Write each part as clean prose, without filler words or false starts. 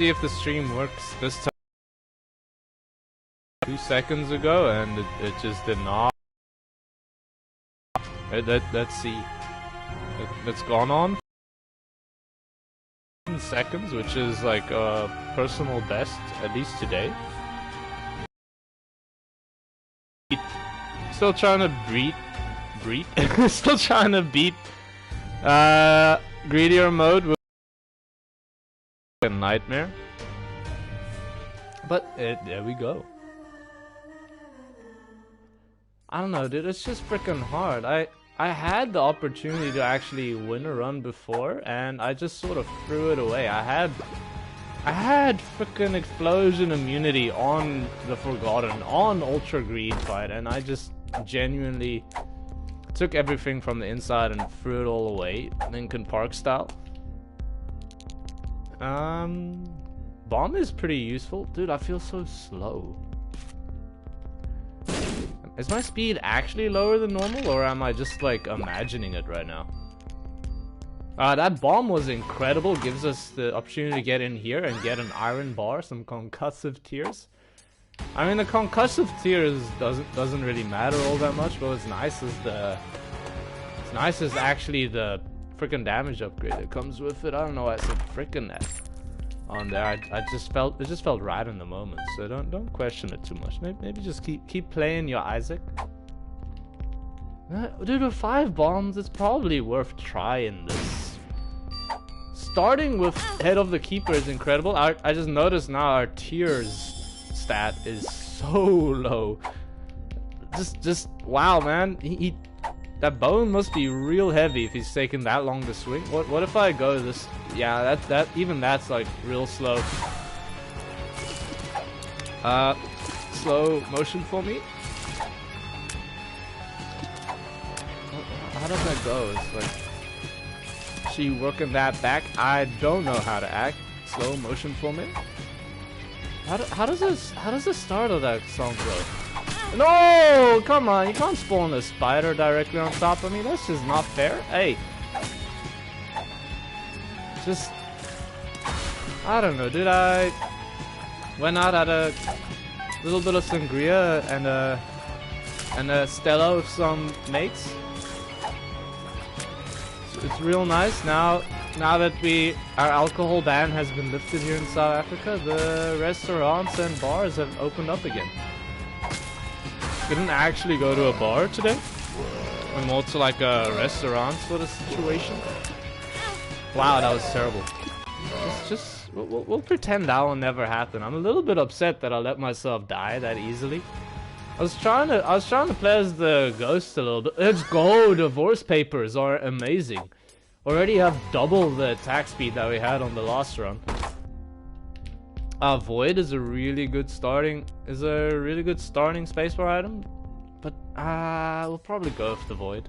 See if the stream works this time. 2 seconds ago, and it just did not. Let's see. That's gone on seconds, which is like a personal best, at least today. Still trying to still trying to beat greedier mode with a nightmare. But there we go. I don't know, dude, it's just freaking hard. I had the opportunity to actually win a run before, and I just sort of threw it away. I had freaking explosion immunity on the Forgotten, on Ultra Greed fight, and I just genuinely took everything from the inside and threw it all away, Linkin Park style. Bomb is pretty useful. Dude, I feel so slow. Is my speed actually lower than normal, or am I just like imagining it right now? That bomb was incredible. Gives us the opportunity to get in here and get an iron bar, some concussive tears. I mean, the concussive tears doesn't really matter all that much, but what's nice is actually the freaking damage upgrade that comes with it. I don't know why I said freaking that on there. It just felt right in the moment, so don't question it too much. Maybe just keep playing your Isaac. Dude, with 5 bombs, it's probably worth trying this. Starting with Head of the Keeper is incredible. I just noticed now our tears stat is so low. Just wow, man. That bone must be real heavy if he's taking that long to swing. What if I go this? Yeah, even that's like real slow. Slow motion for me. How does that go? It's like she working that back. I don't know how to act. Slow motion for me. How does the start of that song go? No, come on, you can't spawn a spider directly on top of me. That's just not fair. Hey, just I don't know. Did I went out at a little bit of sangria and a Stella with some mates? It's real nice now that our alcohol ban has been lifted here in South Africa. The restaurants and bars have opened up again. Didn't actually go to a bar today. I'm more to like a restaurant sort of situation. Wow, that was terrible. We'll pretend that will never happen. I'm a little bit upset that I let myself die that easily. I was trying to play as the ghost a little bit. Let's go! Divorce papers are amazing. Already have double the attack speed that we had on the last run. Void is a really good starting spacebar item, but we'll probably go with the Void.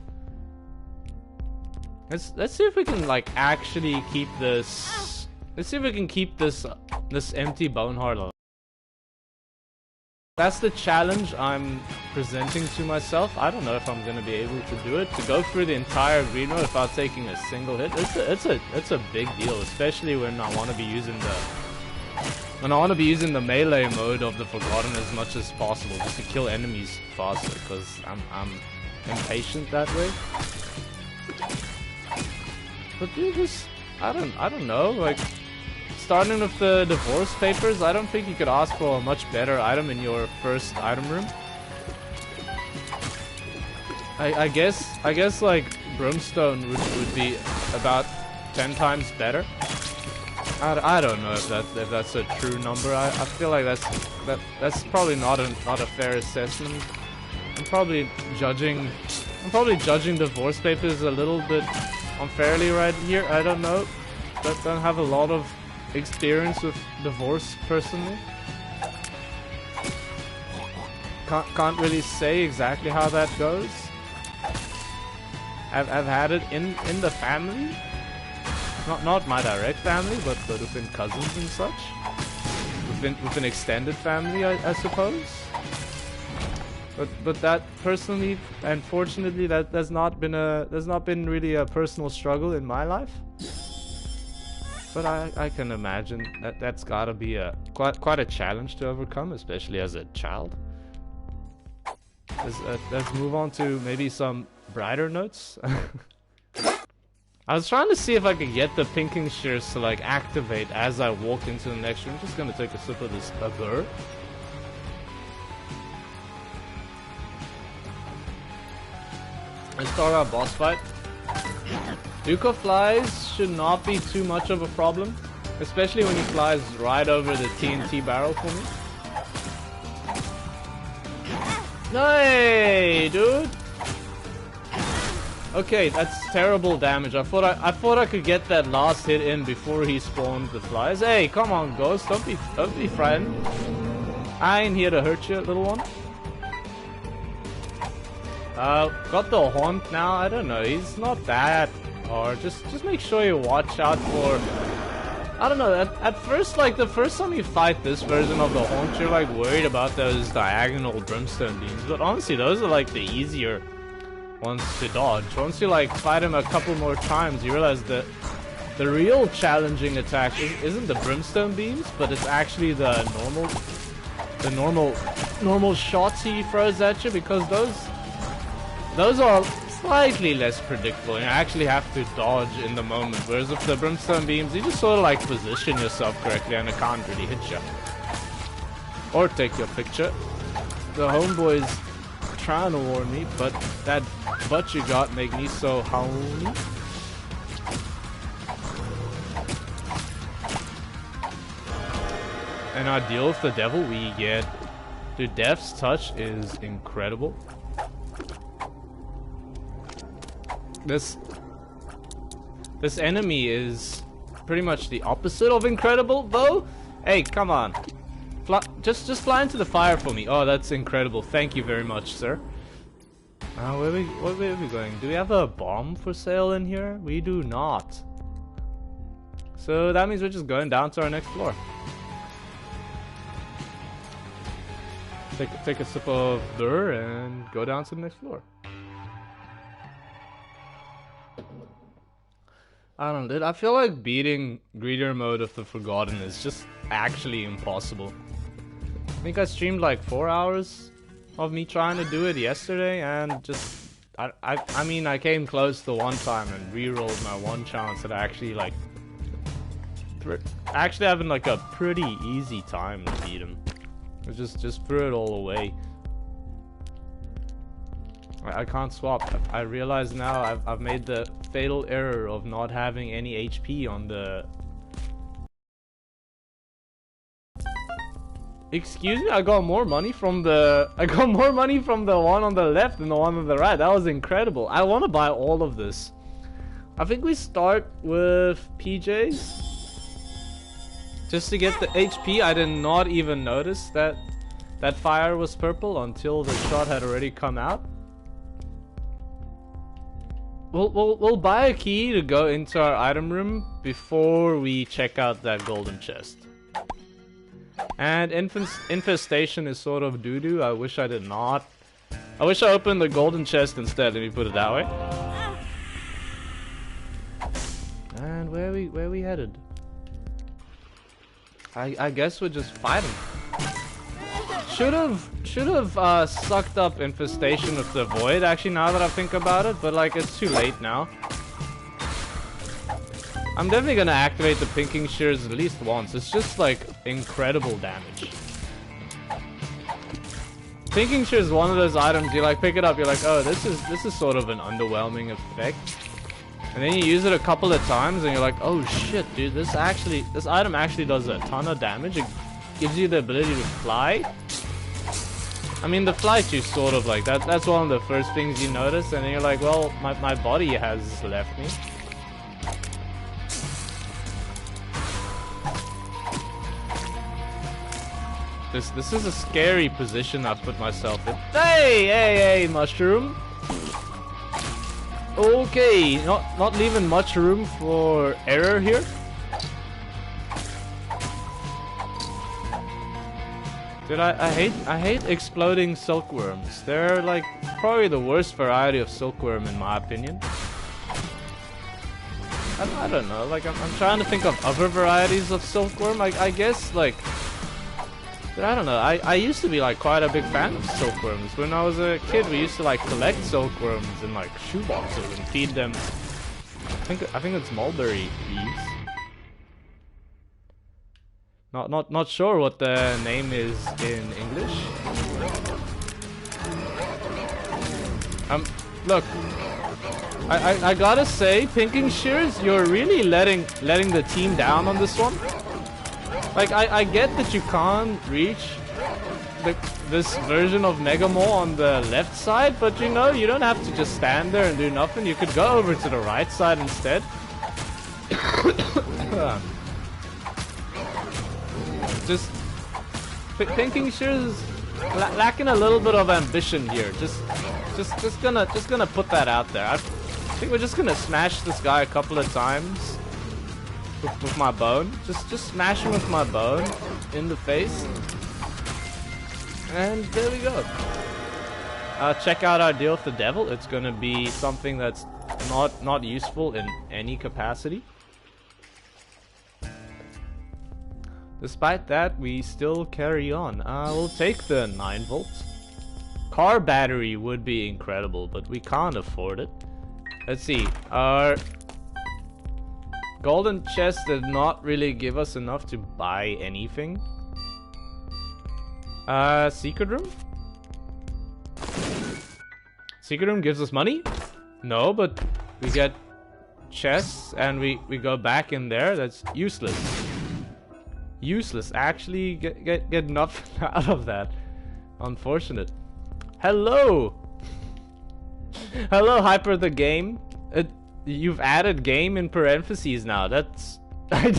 Let's see if we can like actually keep this. Let's see if we can keep this empty bone heart alive. That's the challenge I'm presenting to myself. I don't know if I'm gonna be able to do it. To go through the entire green road without taking a single hit. It's a big deal, especially when I want to be using the melee mode of the Forgotten as much as possible, just to kill enemies faster, because I'm impatient that way. But dude, I don't know, like starting with the divorce papers, I don't think you could ask for a much better item in your first item room. I guess like Brimstone would be about 10 times better. I don't know if that's a true number. I feel like that's probably not a fair assessment. I'm probably judging divorce papers a little bit unfairly right here. I don't know. Don't have a lot of experience with divorce personally. Can't really say exactly how that goes. I've had it in the family. Not my direct family, but within cousins and such. Within extended family, I suppose. But that personally, unfortunately, that's not been really a personal struggle in my life. But I can imagine that that's gotta be a quite a challenge to overcome, especially as a child. Let's move on to maybe some brighter notes. I was trying to see if I could get the pinking shears to like activate as I walk into the next room. Just gonna take a sip of this burr. Let's start our boss fight. Duke flies should not be too much of a problem, especially when he flies right over the TNT barrel for me. Hey, dude! Okay, that's terrible damage. I thought I could get that last hit in before he spawned the flies. Hey, come on, Ghost! Don't be frightened. I ain't here to hurt you, little one. Got the haunt now. I don't know. He's not that hard. Just make sure you watch out for. I don't know. At first, like the first time you fight this version of the haunt, you're like worried about those diagonal brimstone beams. But honestly, those are like the easier ones to dodge. Once you like fight him a couple more times, you realize that the real challenging attack isn't the brimstone beams, but it's actually the normal shots he throws at you, because those are slightly less predictable. You actually have to dodge in the moment. Whereas with the brimstone beams, you just sort of like position yourself correctly and it can't really hit you. Or take your picture. The homeboy's trying to warn me, but that butt you got make me so horny. And our deal with the devil, we get... Dude, Death's touch is incredible. This enemy is pretty much the opposite of incredible, though. Hey, come on. Just fly into the fire for me. Oh, that's incredible. Thank you very much, sir. Where are we going? Do we have a bomb for sale in here? We do not. So that means we're just going down to our next floor. Take a sip of beer and go down to the next floor. I don't know, dude. I feel like beating Greeter mode of the Forgotten is just actually impossible. I think I streamed like 4 hours of me trying to do it yesterday, and just I mean I came close the one time and re-rolled my one chance that I actually like actually having like a pretty easy time to beat him. I just threw it all away. I can't swap. I realize now I've made the fatal error of not having any HP on the... Excuse me? I got more money from the... one on the left than the one on the right. That was incredible. I want to buy all of this. I think we start with PJs. Just to get the HP. I did not even notice that fire was purple until the shot had already come out. We'll buy a key to go into our item room before we check out that golden chest. And infestation is sort of doo-doo. I wish I did not. I wish I opened the golden chest instead. Let me put it that way. And where we headed? I guess we're just fighting. Should have sucked up infestation with the void, actually, now that I think about it, but like it's too late now. I'm definitely gonna activate the pinking shears at least once. It's just like incredible damage. Pinking shears is one of those items you like pick it up, you're like, oh, this is sort of an underwhelming effect. And then you use it a couple of times and you're like, oh shit, dude, this item actually does a ton of damage. It gives you the ability to fly. I mean, the fly too, sort of like that's one of the first things you notice, and then you're like, well, my body has left me. This is a scary position I've put myself in. Hey, mushroom. Okay, not leaving much room for error here. Dude, I hate exploding silkworms. They're like probably the worst variety of silkworm in my opinion. I don't know, like I'm trying to think of other varieties of silkworm. I guess like, but I don't know. I used to be like quite a big fan of silkworms. When I was a kid, we used to like collect silkworms in like shoeboxes and feed them. I think it's mulberry bees. Not sure what the name is in English. Look, I gotta say, Pinking Shears, you're really letting the team down on this one. Like I get that you can't reach this version of Mega Mole on the left side, but you know, you don't have to just stand there and do nothing. You could go over to the right side instead. Just Pinking Shears is lacking a little bit of ambition here. Just gonna put that out there. I think we're just gonna smash this guy a couple of times with my bone. Just smash him with my bone in the face. And there we go. Check out our deal with the devil. It's gonna be something that's not useful in any capacity. Despite that, we still carry on. We'll take the 9 volts. Car battery would be incredible, but we can't afford it. Let's see. Our golden chest did not really give us enough to buy anything. Secret room? Secret room gives us money? No, but we get chests and we go back in there. That's useless. Useless. Actually get nothing out of that. Unfortunate. Hello! Hello, Hyper the Game. You've added game in parentheses now. That's... I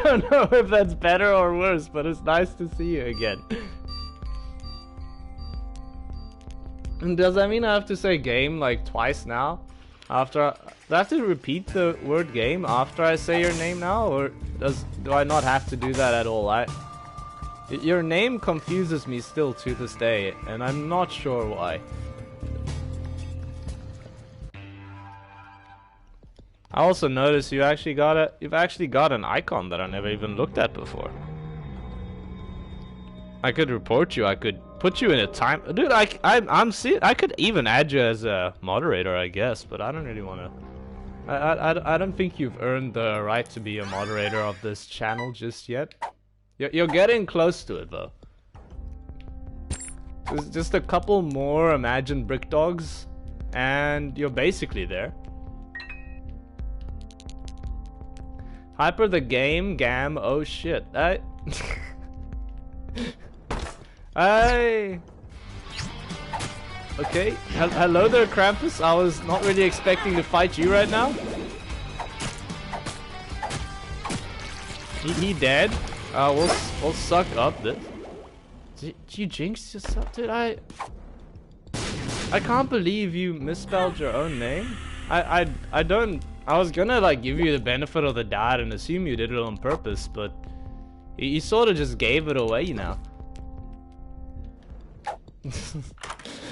don't know if that's better or worse, but it's nice to see you again. And does that mean I have to say game like twice now? After do I have to repeat the word game after I say your name now, or do I not have to do that at all? Your name confuses me still to this day, and I'm not sure why. I also noticed you've actually got an icon that I never even looked at before. I could report you. I could put you in a time, dude. I could even add you as a moderator, I guess, but I don't really want to. I don't think you've earned the right to be a moderator of this channel just yet. You're getting close to it though. Just a couple more Imagine Brick Dogs, and you're basically there. Hyper the Game, Gam, oh shit. Okay, hello there, Krampus. I was not really expecting to fight you right now. He dead. We'll suck up this. Did you jinx yourself? Dude, I can't believe you misspelled your own name. I was gonna like give you the benefit of the doubt and assume you did it on purpose, but you sort of just gave it away now.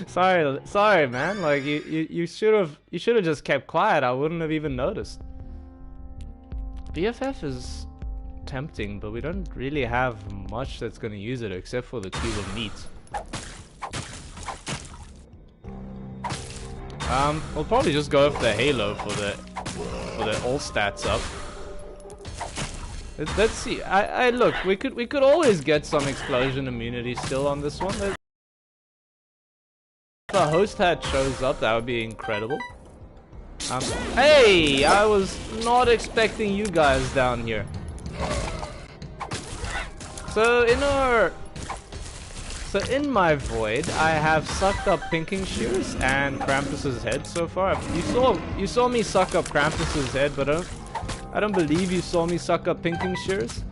sorry man, like you should have just kept quiet. I wouldn't have even noticed. BFF is tempting, but we don't really have much that's gonna use it except for the cube of meat. We'll probably just go with the Halo for the all stats up. Let's see. I look, we could always get some explosion immunity still on this one. If a host hat shows up, that would be incredible. Hey, I was not expecting you guys down here. So in my void, I have sucked up Pinking Shears and Krampus's head so far. You saw me suck up Krampus's head, but I don't believe you saw me suck up Pinking Shears.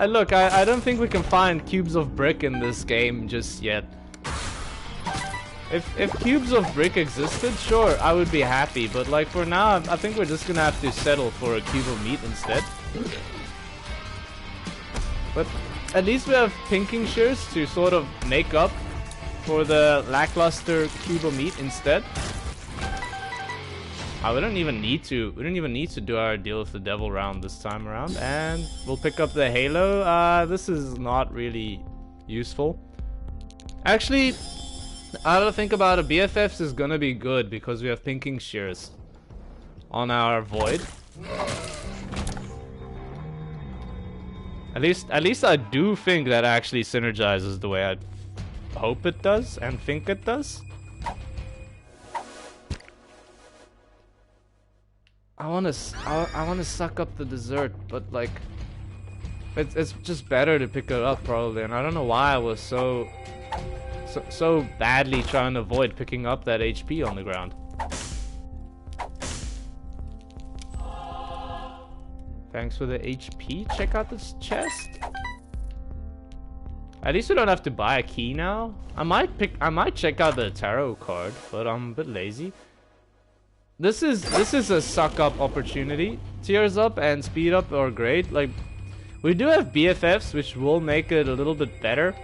Look, I don't think we can find cubes of brick in this game just yet. If cubes of brick existed, sure, I would be happy, but like for now, I think we're just gonna have to settle for a cube of meat instead. But at least we have Pinking Shears to sort of make up for the lackluster cube of meat instead. We don't even need to. We don't even need to do our deal with the devil round this time around, and we'll pick up the halo. This is not really useful. Actually, I don't think about it. BFFs is gonna be good because we have pinking shears on our void. At least I do think that actually synergizes the way I hope it does and think it does. I wanna suck up the dessert, but like, it's just better to pick it up probably. And I don't know why I was so badly trying to avoid picking up that HP on the ground. Thanks for the HP. Check out this chest. At least we don't have to buy a key now. I might check out the tarot card, but I'm a bit lazy. This is a suck up opportunity. Tears up and speed up are great. Like, we do have BFFs, which will make it a little bit better.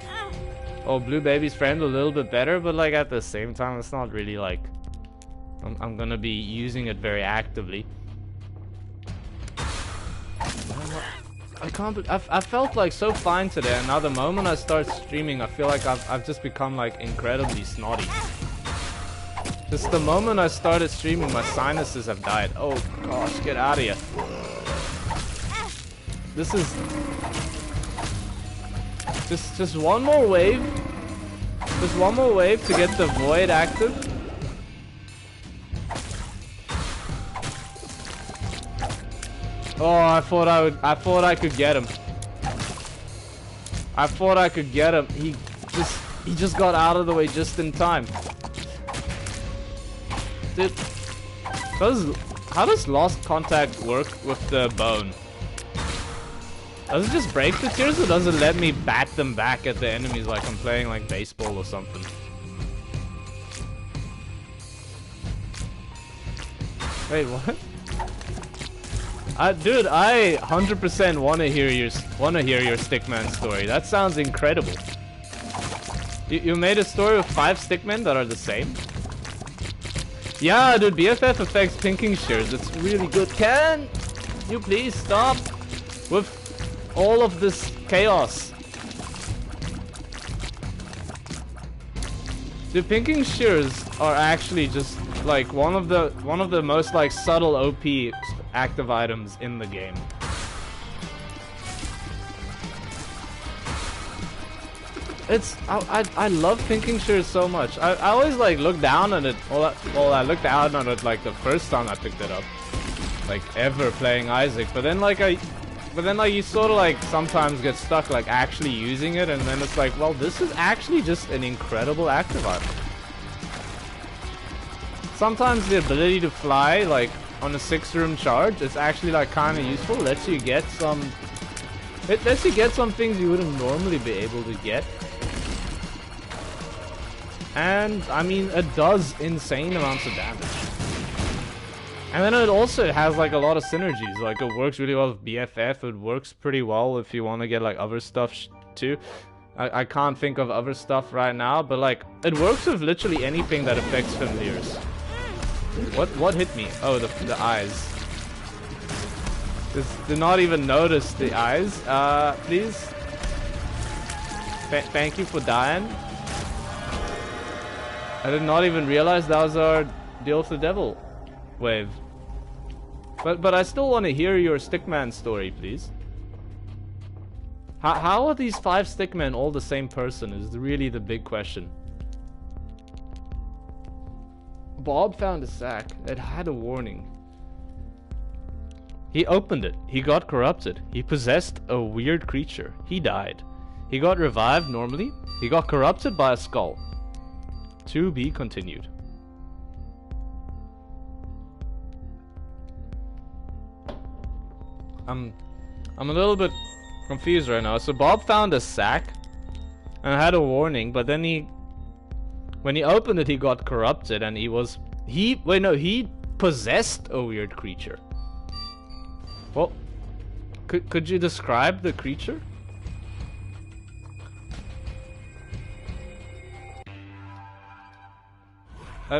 Or Blue Baby's friend a little bit better, but like at the same time, it's not really like I'm gonna be using it very actively. I felt like so fine today, and now the moment I start streaming, I feel like I've just become like incredibly snotty. Just the moment I started streaming, my sinuses have died. Oh gosh, get out of here. This is just one more wave. Just one more wave to get the void active. Oh, I thought I could get him. I thought I could get him. He just got out of the way just in time. Dude, how does lost contact work with the bone? Does it just break the tears, or does it let me bat them back at the enemies like I'm playing like baseball or something? Wait, what? Dude, I 100% wanna hear your stickman story. That sounds incredible. You made a story with 5 stickmen that are the same? Yeah, dude, BFF affects pinking shears. It's really good. Can you please stop with all of this chaos? The pinking shears are actually just like one of the most like subtle OP active items in the game. I love pinking shears so much. I always like look down on it. Well, I looked down on it like the first time I picked it up, like ever playing Isaac. But then like you sort of like sometimes get stuck like actually using it, and then it's like, well, this is actually just an incredible active item. Sometimes the ability to fly like on a 6-room charge is actually like kind of useful. It lets you get some things you wouldn't normally be able to get. And I mean, it does insane amounts of damage. And then it also has like a lot of synergies. Like it works really well with BFF. It works pretty well if you want to get like other stuff too. I can't think of other stuff right now, but like it works with literally anything that affects familiars. What hit me? Oh, the eyes. Did not even notice the eyes. Please. Thank you for dying. I did not even realize that was our deal with the devil wave. But I still want to hear your stickman story, please. How are these 5 stickmen all the same person is really the big question. Bob found a sack. It had a warning. He opened it. He got corrupted. He possessed a weird creature. He died. He got revived normally. He got corrupted by a skull. To be continued. I'm a little bit confused right now. So Bob found a sack and had a warning, but then when he opened it, he got corrupted, and he possessed a weird creature. Well, could you describe the creature?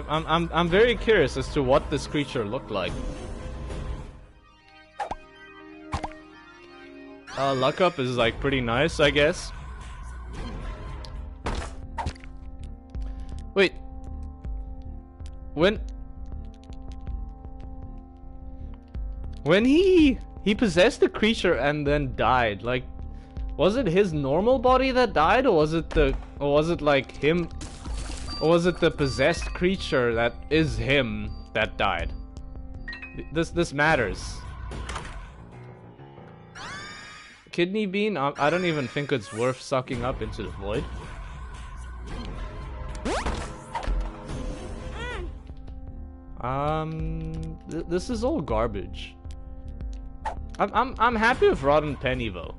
I'm very curious as to what this creature looked like. Luck up is like pretty nice, I guess. Wait. When he possessed the creature and then died, like, was it his normal body that died, or was it like him, or was it the possessed creature that is him that died? This matters. Kidney bean? I don't even think it's worth sucking up into the void. This is all garbage. I'm happy with Rotten Penny though.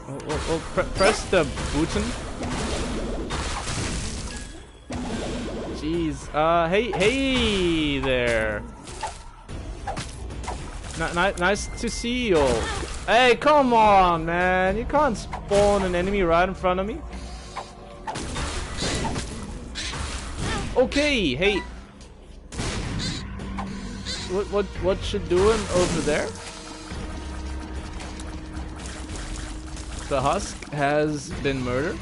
We'll press the button. Jeez. Hey there. Nice to see you all. Hey, come on, man. You can't spawn an enemy right in front of me. Okay, hey. What you doing over there? The husk has been murdered.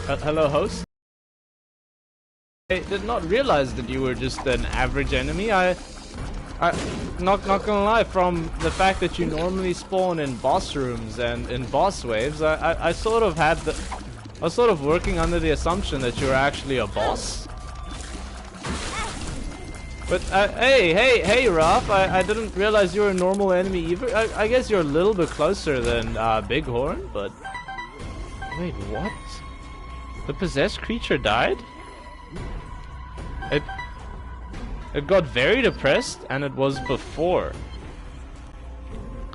Hello, host. I did not realize that you were just an average enemy. I not gonna lie, from the fact that you normally spawn in boss rooms and in boss waves, I sort of had the, I was sort of working under the assumption that you were actually a boss. But hey, Raph, I didn't realize you were a normal enemy either. I guess you're a little bit closer than Bighorn, but wait, what? The possessed creature died? It got very depressed, and it was before.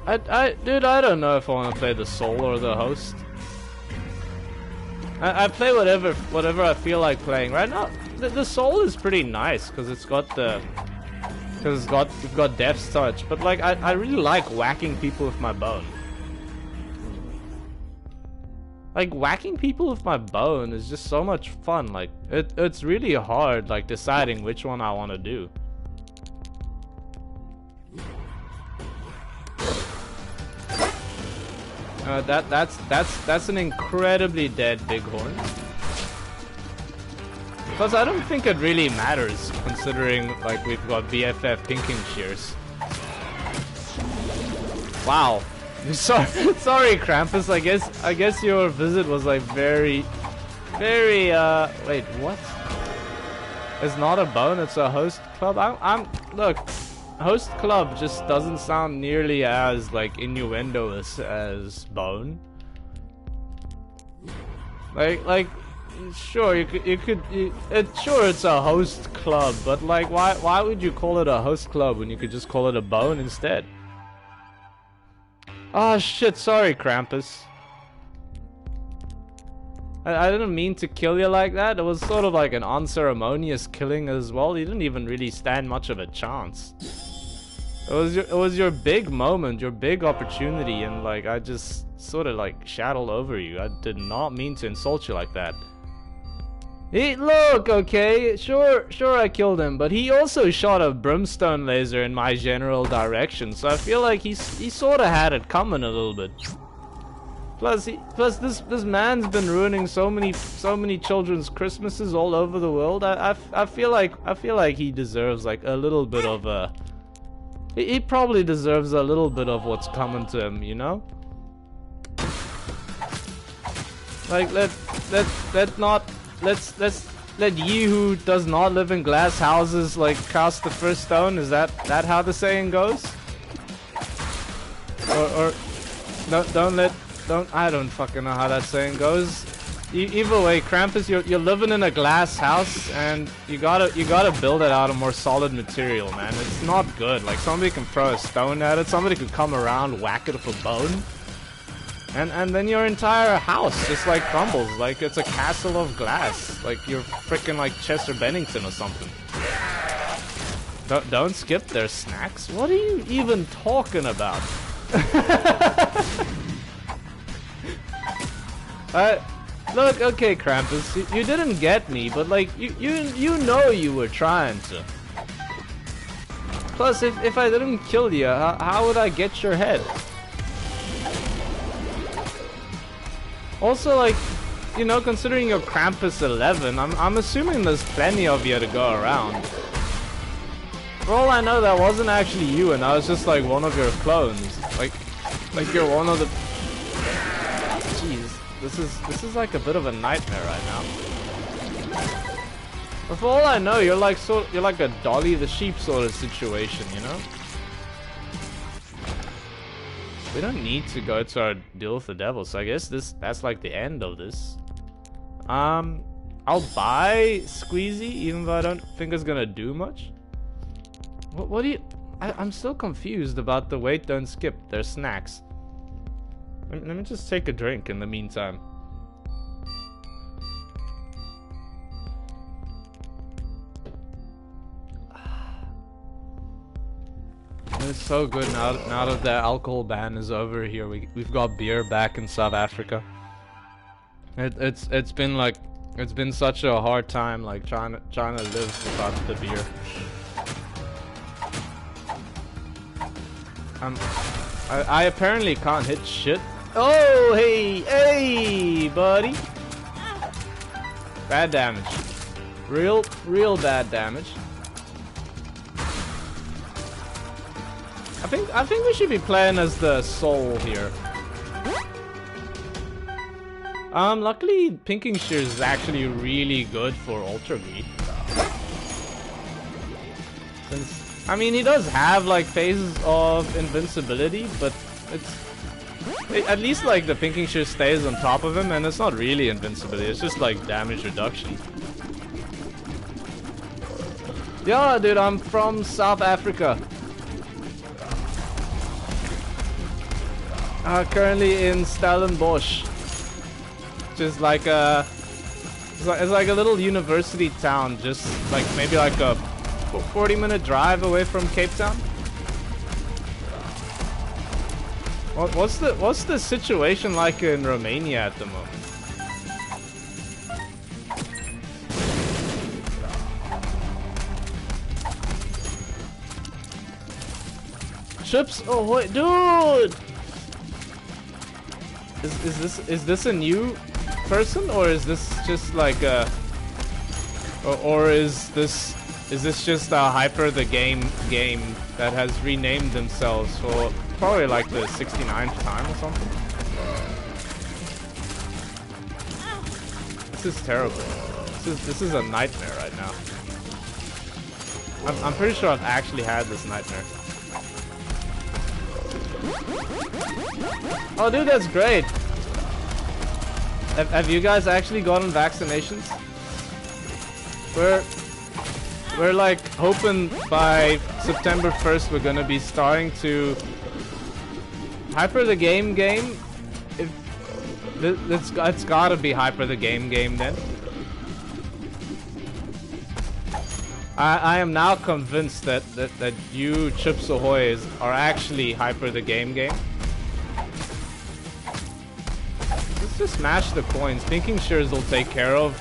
Dude, I don't know if I want to play the soul or the host. I play whatever I feel like playing. Right now, the soul is pretty nice because it's got it's got Death's Touch. But like, I really like whacking people with my bone. Like, whacking people with my bone is just so much fun. Like, it's really hard, like, deciding which one I want to do. That's an incredibly dead Bighorn. Plus, I don't think it really matters, considering, like, we've got BFF pinking shears. Wow. Sorry, Krampus. I guess your visit was like very. Wait, what? It's not a bone. It's a host club. Look. Host club just doesn't sound nearly as like innuendoous as bone. Like, sure sure it's a host club, but like, why would you call it a host club when you could just call it a bone instead? Oh shit, sorry Krampus. I didn't mean to kill you like that. It was sort of like an unceremonious killing as well. You didn't even really stand much of a chance. It was your big moment, your big opportunity, and like, I just sort of like shadowed over you. I did not mean to insult you like that. Hey, look, okay, sure I killed him, but he also shot a brimstone laser in my general direction, so I feel like he sort of had it coming a little bit. Plus this man's been ruining so many children's Christmases all over the world. I feel like he deserves like a little bit of a. He probably deserves a little bit of what's coming to him, you know? Like, let's let ye who does not live in glass houses like cast the first stone. Is that how the saying goes? Or don't I don't fucking know how that saying goes. Either way, Krampus, you're living in a glass house, and you gotta build it out of more solid material, man. It's not good. Like, somebody can throw a stone at it, somebody could come around, whack it with a bone, and then your entire house just like crumbles, like it's a castle of glass, like you're freaking like Chester Bennington or something. Don't skip their snacks. What are you even talking about? Look, okay, Krampus, you didn't get me, but like, you know you were trying to. Plus, if I didn't kill you, how would I get your head? Also, like, you know, considering you're Krampus 11, I'm assuming there's plenty of you to go around. For all I know, that wasn't actually you, and I was just like one of your clones. Like you're one of the. Jeez, this is like a bit of a nightmare right now. But for all I know, you're like a Dolly the sheep sort of situation, you know? We don't need to go to our deal with the devil, so I guess that's like the end of this. I'll buy Squeezy, even though I don't think it's gonna do much. What do you... I'm still confused about the wait, don't skip. Their snacks. Let me just take a drink in the meantime. It's so good now that the alcohol ban is over here. We've got beer back in South Africa. It's been such a hard time, like trying to live without the beer. I apparently can't hit shit. Oh, hey, buddy. Bad damage. Real bad damage. I think we should be playing as the soul here. Luckily, Pinking Shears is actually really good for Ultra Greed. Since, I mean, he does have like phases of invincibility, but at least like the Pinking Shears stays on top of him, and it's not really invincibility, it's just like damage reduction. Yeah, dude, I'm from South Africa. Currently in Stellenbosch, which is like it's like a little university town, just like maybe like a 40-minute drive away from Cape Town. What's the situation like in Romania at the moment? Chips, oh wait, dude. Is this a new person, or is this just like a or is this just a Hyper the game that has renamed themselves for probably like the 69th time or something? This is terrible. This is a nightmare right now. I'm pretty sure I've actually had this nightmare. Oh, dude, that's great. Have you guys actually gotten vaccinations? We're like hoping by September 1st we're gonna be starting to Hyper the game. If it's gotta be Hyper the game then. I am now convinced that you Chips Ahoy are actually Hyper the game. Let's just smash the coins. Pinking Shears will take care of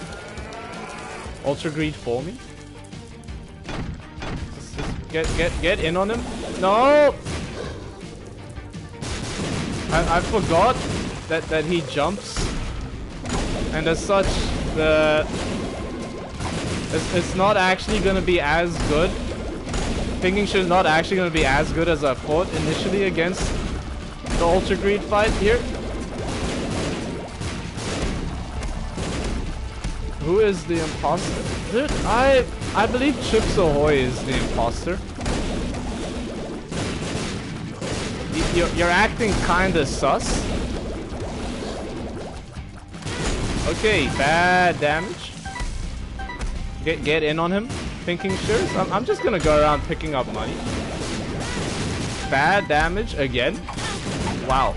Ultra Greed for me. Just get in on him. No! I forgot that he jumps, and as such it's not actually gonna be as good. Pinking Shears is not actually gonna be as good as I thought initially against the Ultra Greed fight here. Who is the imposter? Dude, I believe Chips Ahoy is the imposter. You're acting kinda sus. Okay, bad damage. Get in on him, Pinking Shears. I'm just gonna go around picking up money. Bad damage again. Wow.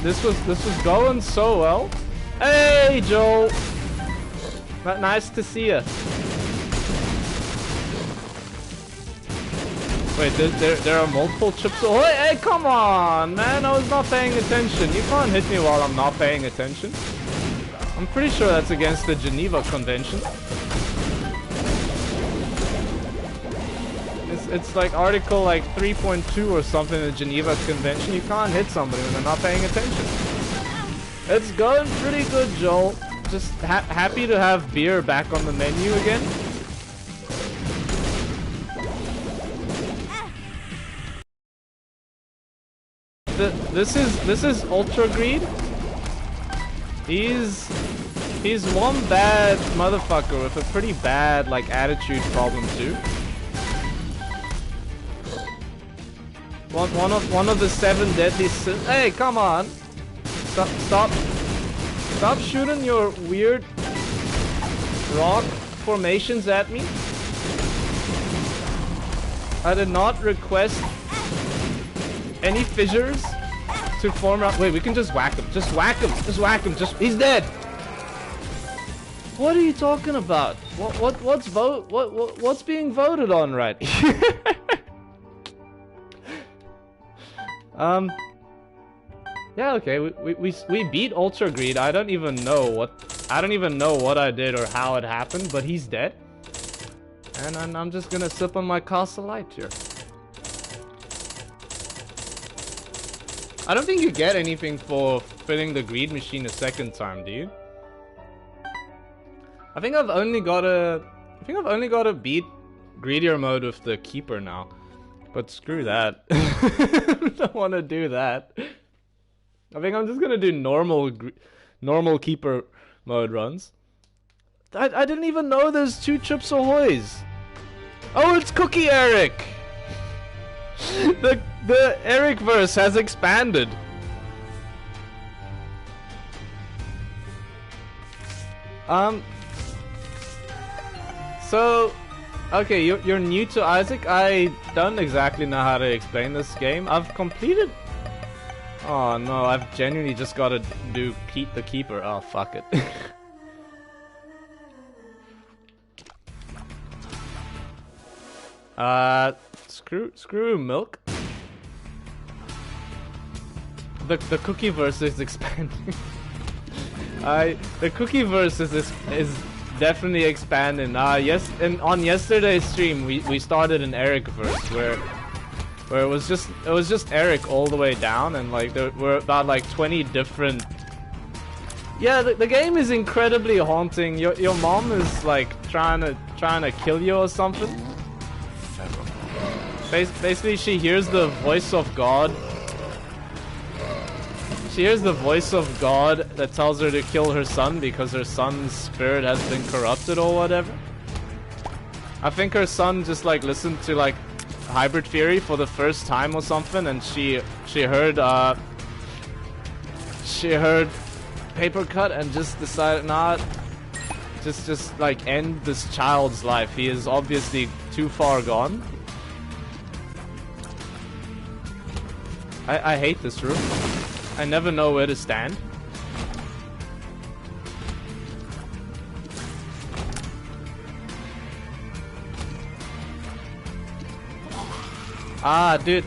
This was going so well. Hey, Joel. Nice to see you. Wait, there are multiple chips. Oh, hey, come on, man! I was not paying attention. You can't hit me while I'm not paying attention. I'm pretty sure that's against the Geneva Convention. It's like Article like 3.2 or something in the Geneva Convention. You can't hit somebody when they're not paying attention. It's going pretty good, Joel. Just happy to have beer back on the menu again. This is Ultra Greed. He's one bad motherfucker with a pretty bad like attitude problem too. One of the 7 deadly sins. Hey, come on! Stop shooting your weird rock formations at me. I did not request any fissures to form up. Wait, we can just whack him. Just whack him. Just whack him. He's dead. What are you talking about? What's being voted on right? Yeah, okay. We beat Ultra Greed. I don't even know what I did or how it happened, but he's dead. And I'm just gonna sip on my Castle Light here. I don't think you get anything for filling the greed machine a second time, do you? I think I've only got to beat greedier mode with the keeper now. But screw that. I don't want to do that. I think I'm just gonna do normal keeper mode runs. I didn't even know there's 2 Chips Ahoys. Oh, it's Cookie Eric. The Eric verse has expanded. So, okay, you're new to Isaac. I don't exactly know how to explain this game. I've completed. Oh no, I've genuinely just got to do the keeper. Oh fuck it. Screw milk. The cookie verse is expanding. The cookie verse is definitely expanding. Yes, and on yesterday's stream we started an Eric verse where it was just Eric all the way down, and like there were about like 20 different. Yeah, the game is incredibly haunting. Your mom is like trying to kill you or something. Basically, she hears the voice of God. She hears the voice of God that tells her to kill her son because her son's spirit has been corrupted or whatever. I think her son just like listened to like Hybrid Theory for the first time or something, and she heard Paper Cut and just decided not just like end this child's life. He is obviously too far gone. I hate this room. I never know where to stand. Dude,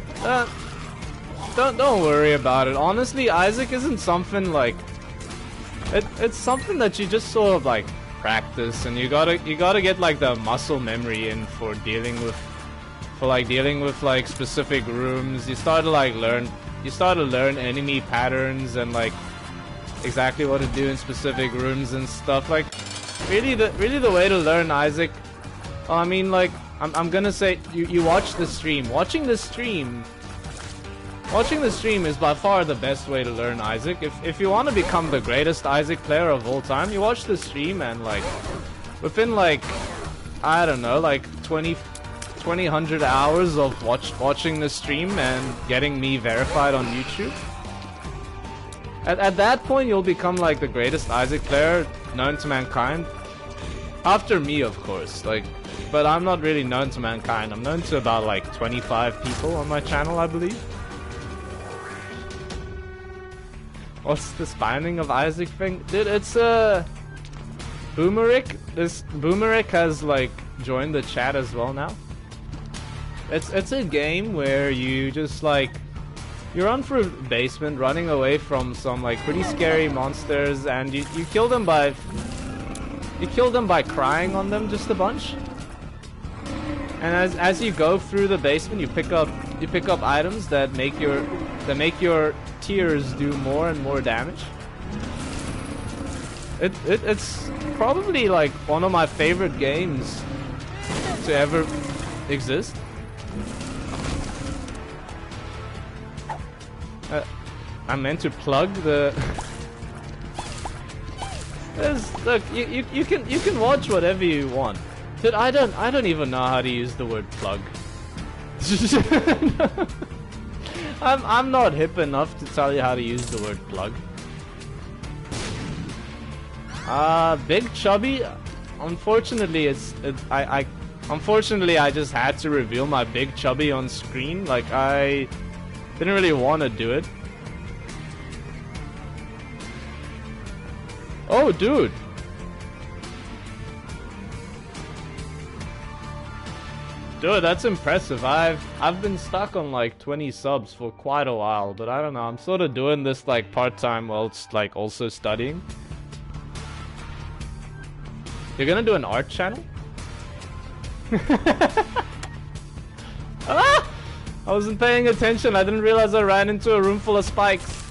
don't worry about it. Honestly, Isaac isn't something like it's something that you just sort of like practice, and you gotta get like the muscle memory in for dealing with like specific rooms. You start to learn enemy patterns and like exactly what to do in specific rooms and stuff. Like really the way to learn Isaac, I mean, like I'm gonna say you watch the stream. Watching the stream is by far the best way to learn Isaac. If you want to become the greatest Isaac player of all time, you watch the stream, and like within like I don't know, like 2,100 hours of watching the stream and getting me verified on YouTube. At that point, you'll become like the greatest Isaac player known to mankind. After me, of course. Like, but I'm not really known to mankind. I'm known to about like 25 people on my channel, I believe. What's the spawning of Isaac thing? Dude, it's Boomerick. This Boomerick has like joined the chat as well now. It's a game where you just like you run through a basement, running away from some like pretty scary monsters, and you kill them by crying on them just a bunch. And as you go through the basement, you pick up items that make your tears do more and more damage. It's probably like one of my favorite games to ever exist. I meant to plug the. Look, you can watch whatever you want. Dude, I don't even know how to use the word plug. I'm not hip enough to tell you how to use the word plug. Big Chubby, unfortunately unfortunately I just had to reveal my Big Chubby on screen. Like, I didn't really want to do it. Oh, dude. Dude, that's impressive. I've been stuck on like 20 subs for quite a while, but I don't know. I'm sort of doing this like part-time whilst like also studying. You're gonna do an art channel? Ah! I wasn't paying attention. I didn't realize I ran into a room full of spikes.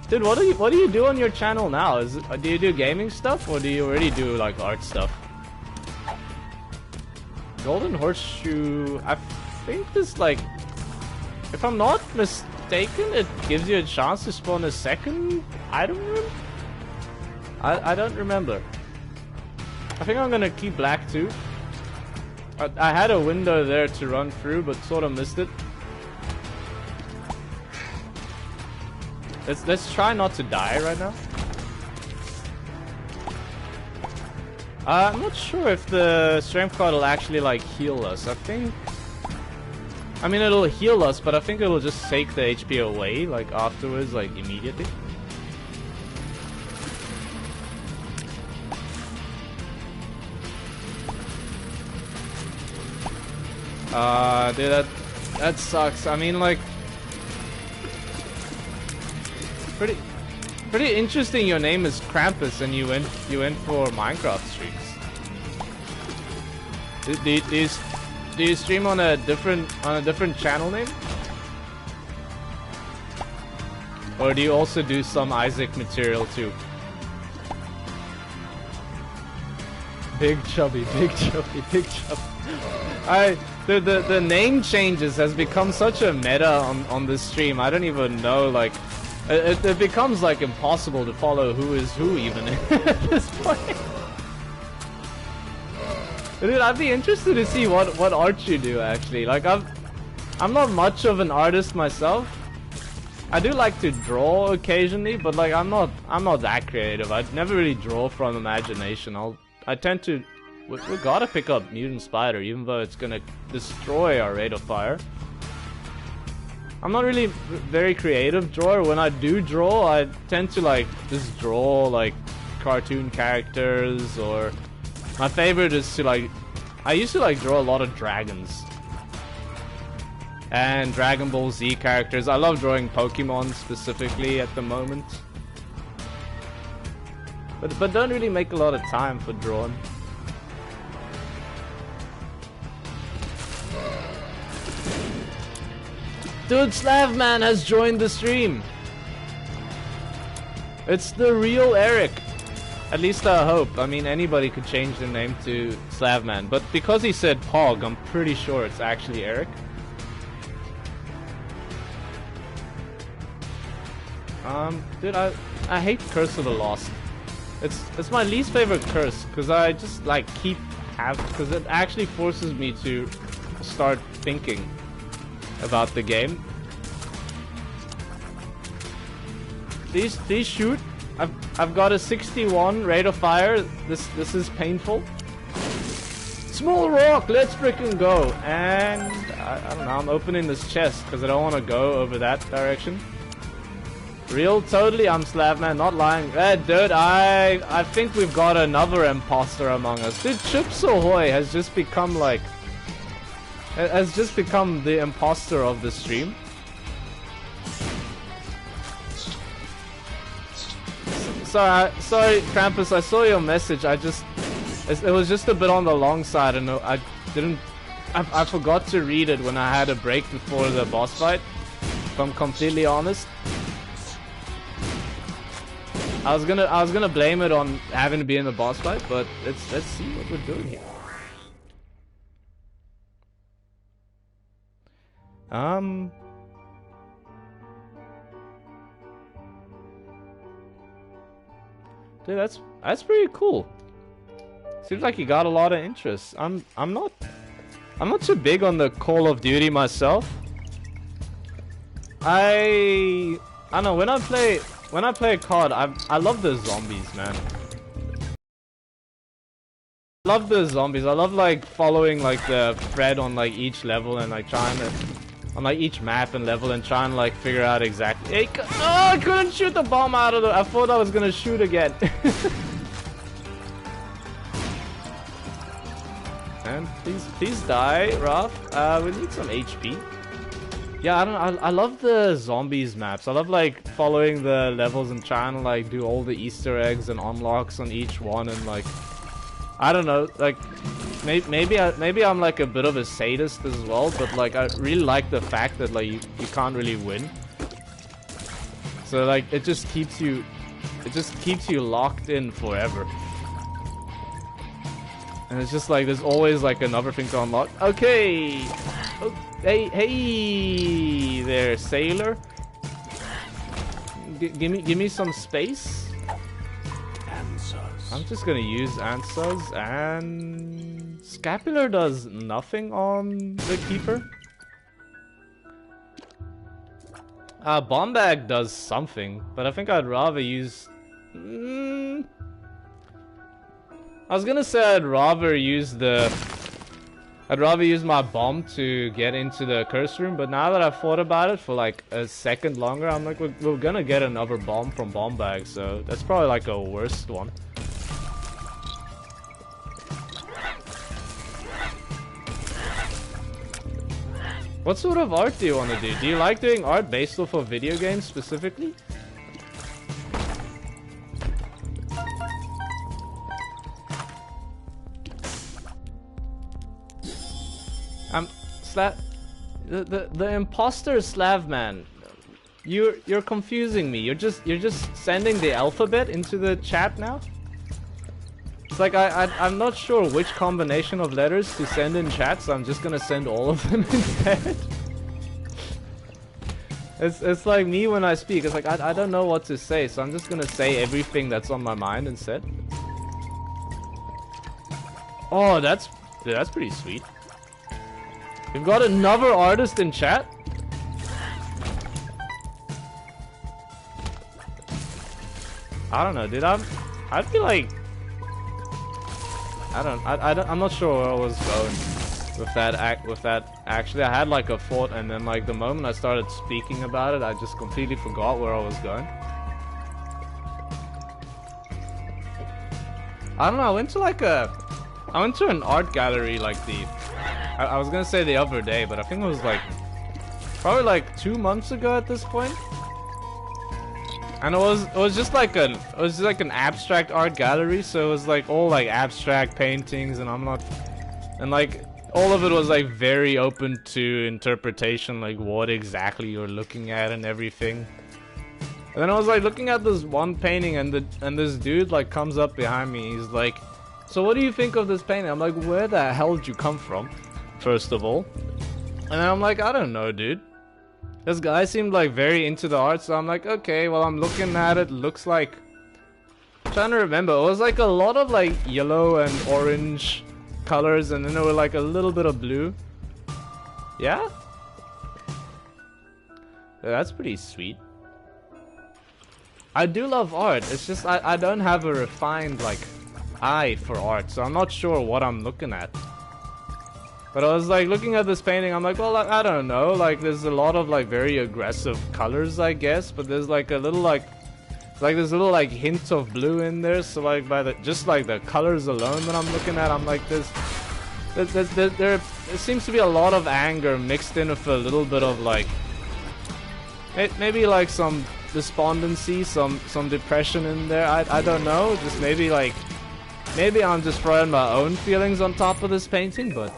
Dude, what do you do on your channel now? Do you do gaming stuff or do you already do like art stuff? Golden Horseshoe, I think this, like, if I'm not mistaken, it gives you a chance to spawn a second item room? I don't remember. I think I'm gonna keep black too. I had a window there to run through, but sort of missed it. Let's try not to die right now. I'm not sure if the strength card will actually like heal us. I mean, it'll heal us, but I think it'll just take the HP away like afterwards, like immediately. Dude, that sucks. I mean, like, pretty interesting. Your name is Krampus, and you went for Minecraft streams. Do you stream on a different channel name, or do you also do some Isaac material too? Big Chubby, Big Chubby, Big Chubby. The name changes has become such a meta on this stream. I don't even know, like. It becomes like impossible to follow who is who even at this point. Dude, I'd be interested to see what art you do actually. Like, I'm not much of an artist myself. I do like to draw occasionally, but like I'm not that creative. I never really draw from imagination. I tend to we gotta pick up Mutant Spider, even though it's gonna destroy our rate of fire. I'm not really very creative drawer. When I do draw, I tend to like just draw like cartoon characters, or my favorite is to like, I used to like draw a lot of dragons and Dragon Ball Z characters. I love drawing Pokemon specifically at the moment, but don't really make a lot of time for drawing. Dude, Slavman has joined the stream. It's the real Eric. At least I hope. I mean, anybody could change their name to Slavman, but because he said Pog, I'm pretty sure it's actually Eric. Dude, I hate Curse of the Lost. It's my least favorite curse, because I just like because it actually forces me to start thinking about the game. These shoot. I've got a 61 rate of fire. This is painful. Small rock, let's freaking go. And I don't know, I'm opening this chest because I don't want to go over that direction. Real, totally, I'm Slavman, not lying. Dude, I think we've got another imposter among us. Dude, Chips Ahoy has just become like has just become the imposter of the stream. Sorry, Krampus. I saw your message. It was just a bit on the long side, and I forgot to read it when I had a break before the boss fight. If I'm completely honest, I was gonna blame it on having to be in the boss fight, but let's see what we're doing here. Dude, that's pretty cool. Seems like you got a lot of interest. I'm not too big on the Call of Duty myself. I don't know, when I play COD, I love the zombies, man. I love the zombies. I love like following like the thread on like each level and like trying to on like each map and level and trying to like figure out exactly. Hey, oh, I couldn't shoot the bomb out of the. I thought I was gonna shoot again. And please die, Raph. We need some HP. Yeah, I love the zombies maps. I love like following the levels and trying to like do all the Easter eggs and unlocks on each one and like I don't know, like maybe I'm like a bit of a sadist as well, but like I really like the fact that like you can't really win. So like it just keeps you locked in forever. And it's just like there's always like another thing to unlock. Okay. Oh, hey there, sailor. Give me some space. I'm just gonna use answers, and scapular does nothing on the keeper. Bomb bag does something, but I think I'd rather use. I was gonna say I'd rather use my bomb to get into the curse room, but now that I've thought about it for like a second longer, I'm like, we're gonna get another bomb from bomb bag, so that's probably like a worst one. What sort of art do you want to do? Do you like doing art based off of video games specifically? The imposter Slav man, you're confusing me. You're just sending the alphabet into the chat now. It's like I'm not sure which combination of letters to send in chat, so I'm just gonna send all of them instead. It's like me when I speak. It's like I don't know what to say, so I'm just gonna say everything that's on my mind instead. Oh, that's pretty sweet. We've got another artist in chat. I don't know, dude. I feel like I'm not sure where I was going with that. Actually, I had like a thought, and then like the moment I started speaking about it, I just completely forgot where I was going. I don't know. I went to an art gallery like I was gonna say the other day, but I think it was like probably like 2 months ago at this point. And it was just like an abstract art gallery, so it was like all like abstract paintings, and like all of it was like very open to interpretation, like what exactly you're looking at and everything. And then I was like looking at this one painting, and this dude like comes up behind me. He's like, "So what do you think of this painting?" I'm like, "Where the hell did you come from, first of all?" And then I'm like, "I don't know, dude." This guy seemed like very into the art, so I'm like, okay, well, I'm looking at it. Looks like, I'm trying to remember, it was like a lot of like yellow and orange colors, and then there were like a little bit of blue. Yeah, that's pretty sweet. I do love art. It's just I don't have a refined like eye for art, so I'm not sure what I'm looking at. But I was like looking at this painting, I'm like, well, I don't know, like there's a lot of like very aggressive colors, I guess, but there's like a little like there's a little like hint of blue in there, so like just like the colors alone that I'm looking at, I'm like, There seems to be a lot of anger mixed in with a little bit of like maybe like some despondency, some depression in there. I don't know. Just maybe like maybe I'm just throwing my own feelings on top of this painting, but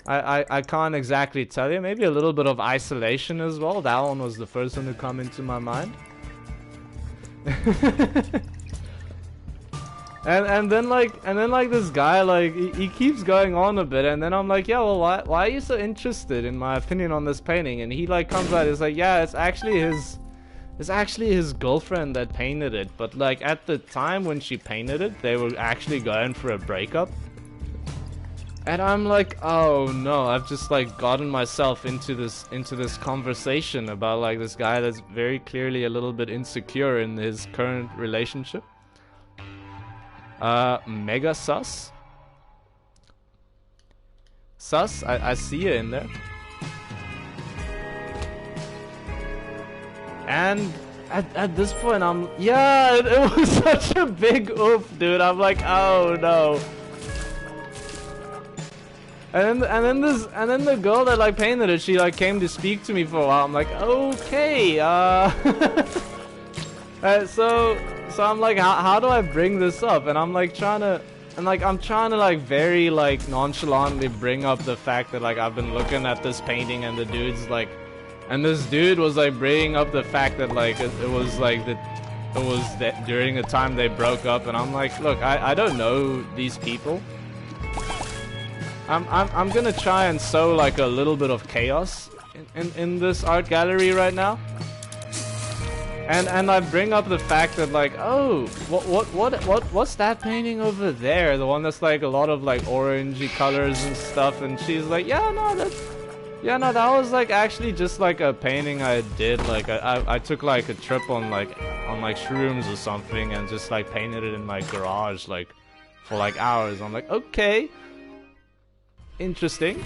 I can't exactly tell you. Maybe a little bit of isolation as well. That one was the first one to come into my mind. and then like this guy, like he keeps going on a bit, and then I'm like, yeah, well, why are you so interested in my opinion on this painting? And he like comes out, he's like, yeah, it's actually his girlfriend that painted it, but like at the time when she painted it, they were actually going for a breakup. And I'm like, oh no, I've just like gotten myself into this conversation about like this guy that's very clearly a little bit insecure in his current relationship. Mega sus. Sus, I see you in there. And at this point, yeah, it was such a big oof, dude. I'm like, oh no. And then the girl that like painted it, she like came to speak to me for a while. I'm like, okay, so I'm like, how do I bring this up? And I'm like trying to like very like nonchalantly bring up the fact that like I've been looking at this painting, and the dude's like, and this dude was like bringing up the fact that like it was like that during the time they broke up, and I'm like, look, I don't know these people. I'm gonna try and sow like a little bit of chaos in this art gallery right now. And I bring up the fact that like, oh, what's that painting over there? The one that's like a lot of like orangey colors and stuff. And she's like, yeah, no, that was like actually just like a painting I did. Like I took like a trip on like shrooms or something, and just like painted it in my garage like for like hours. I'm like, okay. Interesting.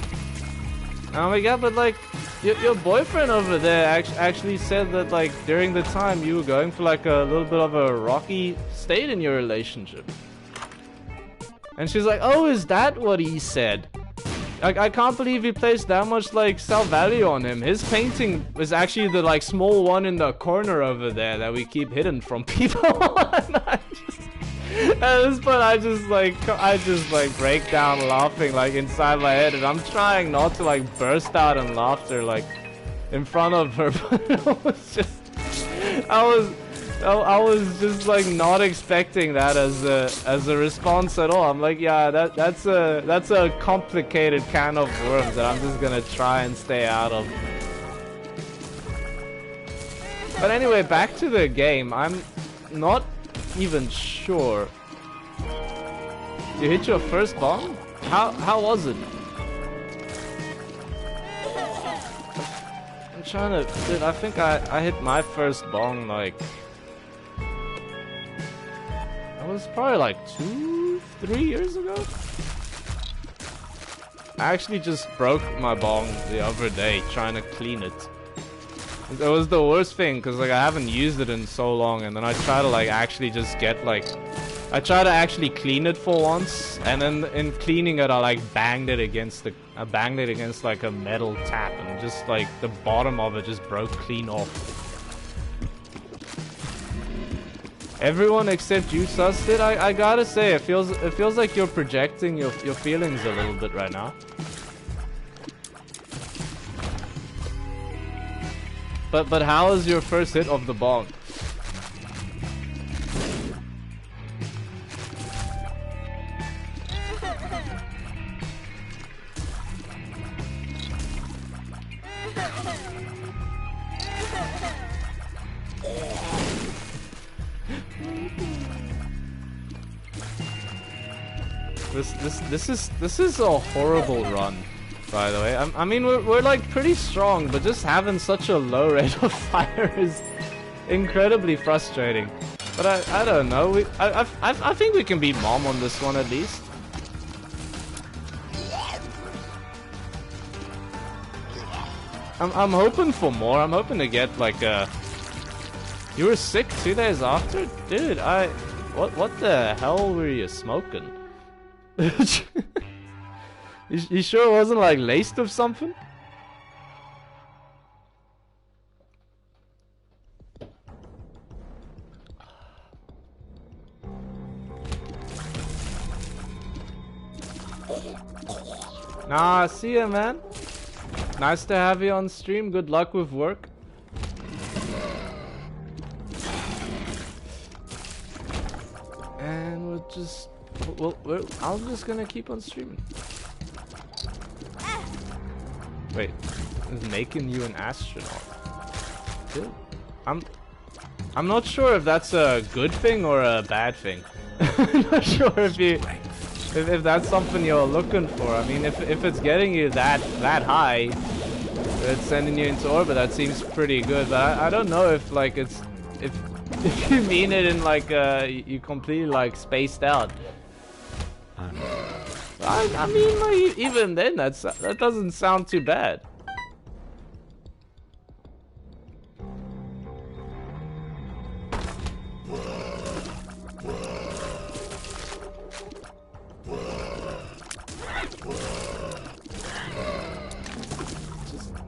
Oh my god, but like your boyfriend over there actually said that like during the time you were going for like a little bit of a rocky state in your relationship. And she's like, oh, is that what he said? Like, I can't believe he placed that much like self-value on him. His painting was actually the like small one in the corner over there that we keep hidden from people. At this point, I just like break down laughing like inside my head, and I'm trying not to like burst out in laughter like in front of her, but it was just, I was just like not expecting that as a response at all. I'm like, yeah, that's a complicated can of worms that I'm just gonna try and stay out of. But anyway, back to the game. I'm not even sure. You hit your first bomb? How was it? I'm trying to... Dude, I think I hit my first bong like... It was probably like 2-3 years ago? I actually just broke my bong the other day trying to clean it. It was the worst thing, because like I haven't used it in so long, and then I try to like actually just get like... I try to actually clean it for once, and then in cleaning it I like banged it against like a metal tap, and just like the bottom of it just broke clean off. Everyone except you sussed it. I gotta say, it feels like you're projecting your feelings a little bit right now. But how is your first hit of the bong? This is a horrible run, by the way. I mean, we're like pretty strong, but just having such a low rate of fire is incredibly frustrating. But I don't know. I think we can beat Mom on this one at least. I'm hoping for more. I'm hoping to get like a... You were sick 2 days after? Dude, what the hell were you smoking? You sure it wasn't like laced with something? Nah, see ya, man. Nice to have you on stream. Good luck with work. And we'll just... I'm just gonna keep on streaming. Wait, is making you an astronaut? Good. I'm not sure if that's a good thing or a bad thing. I'm not sure if that's something you're looking for. I mean, if it's getting you that high, it's sending you into orbit. That seems pretty good. But I don't know if like if you mean it in like you completely like spaced out. I mean, like, even then, that doesn't sound too bad.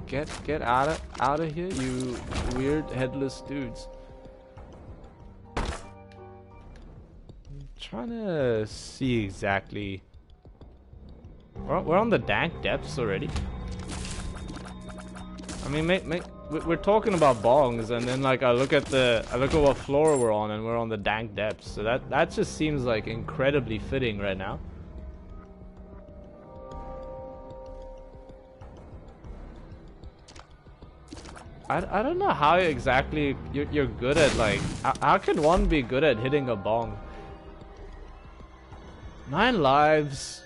Just get out of here, you weird headless dudes. I'm trying to see exactly. We're on the dank depths already. I mean, we're talking about bongs, and then like I look at what floor we're on, and we're on the dank depths. So that just seems like incredibly fitting right now. I don't know how exactly you're good at like how can one be good at hitting a bong? 9 lives.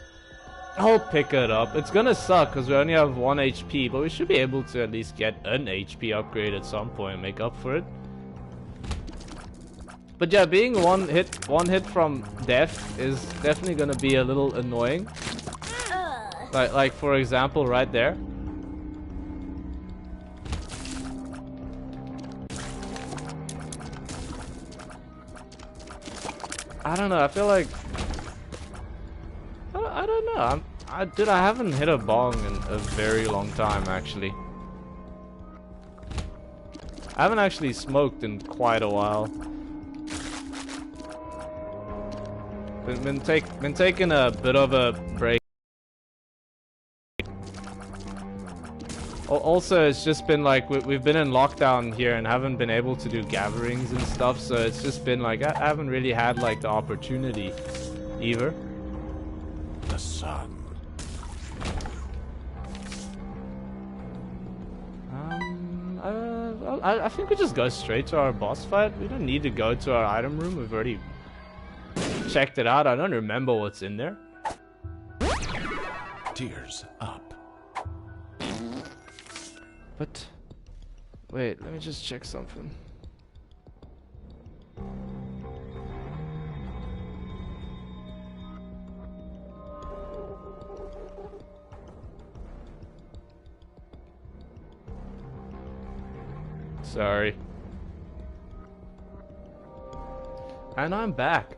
I'll pick it up. It's gonna suck because we only have 1 HP, but we should be able to at least get an HP upgrade at some point and make up for it. But yeah, being one hit from death is definitely gonna be a little annoying. Like for example, right there. I don't know. I feel like I don't know. I haven't hit a bong in a very long time, actually. I haven't actually smoked in quite a while. Been taking a bit of a break. Also, it's just been like we've been in lockdown here and haven't been able to do gatherings and stuff. So it's just been like I haven't really had like the opportunity, either. The sun. I think we just go straight to our boss fight. We don't need to go to our item room. We've already checked it out. I don't remember what's in there. Tears up. But wait, let me just check something. Sorry. And I'm back.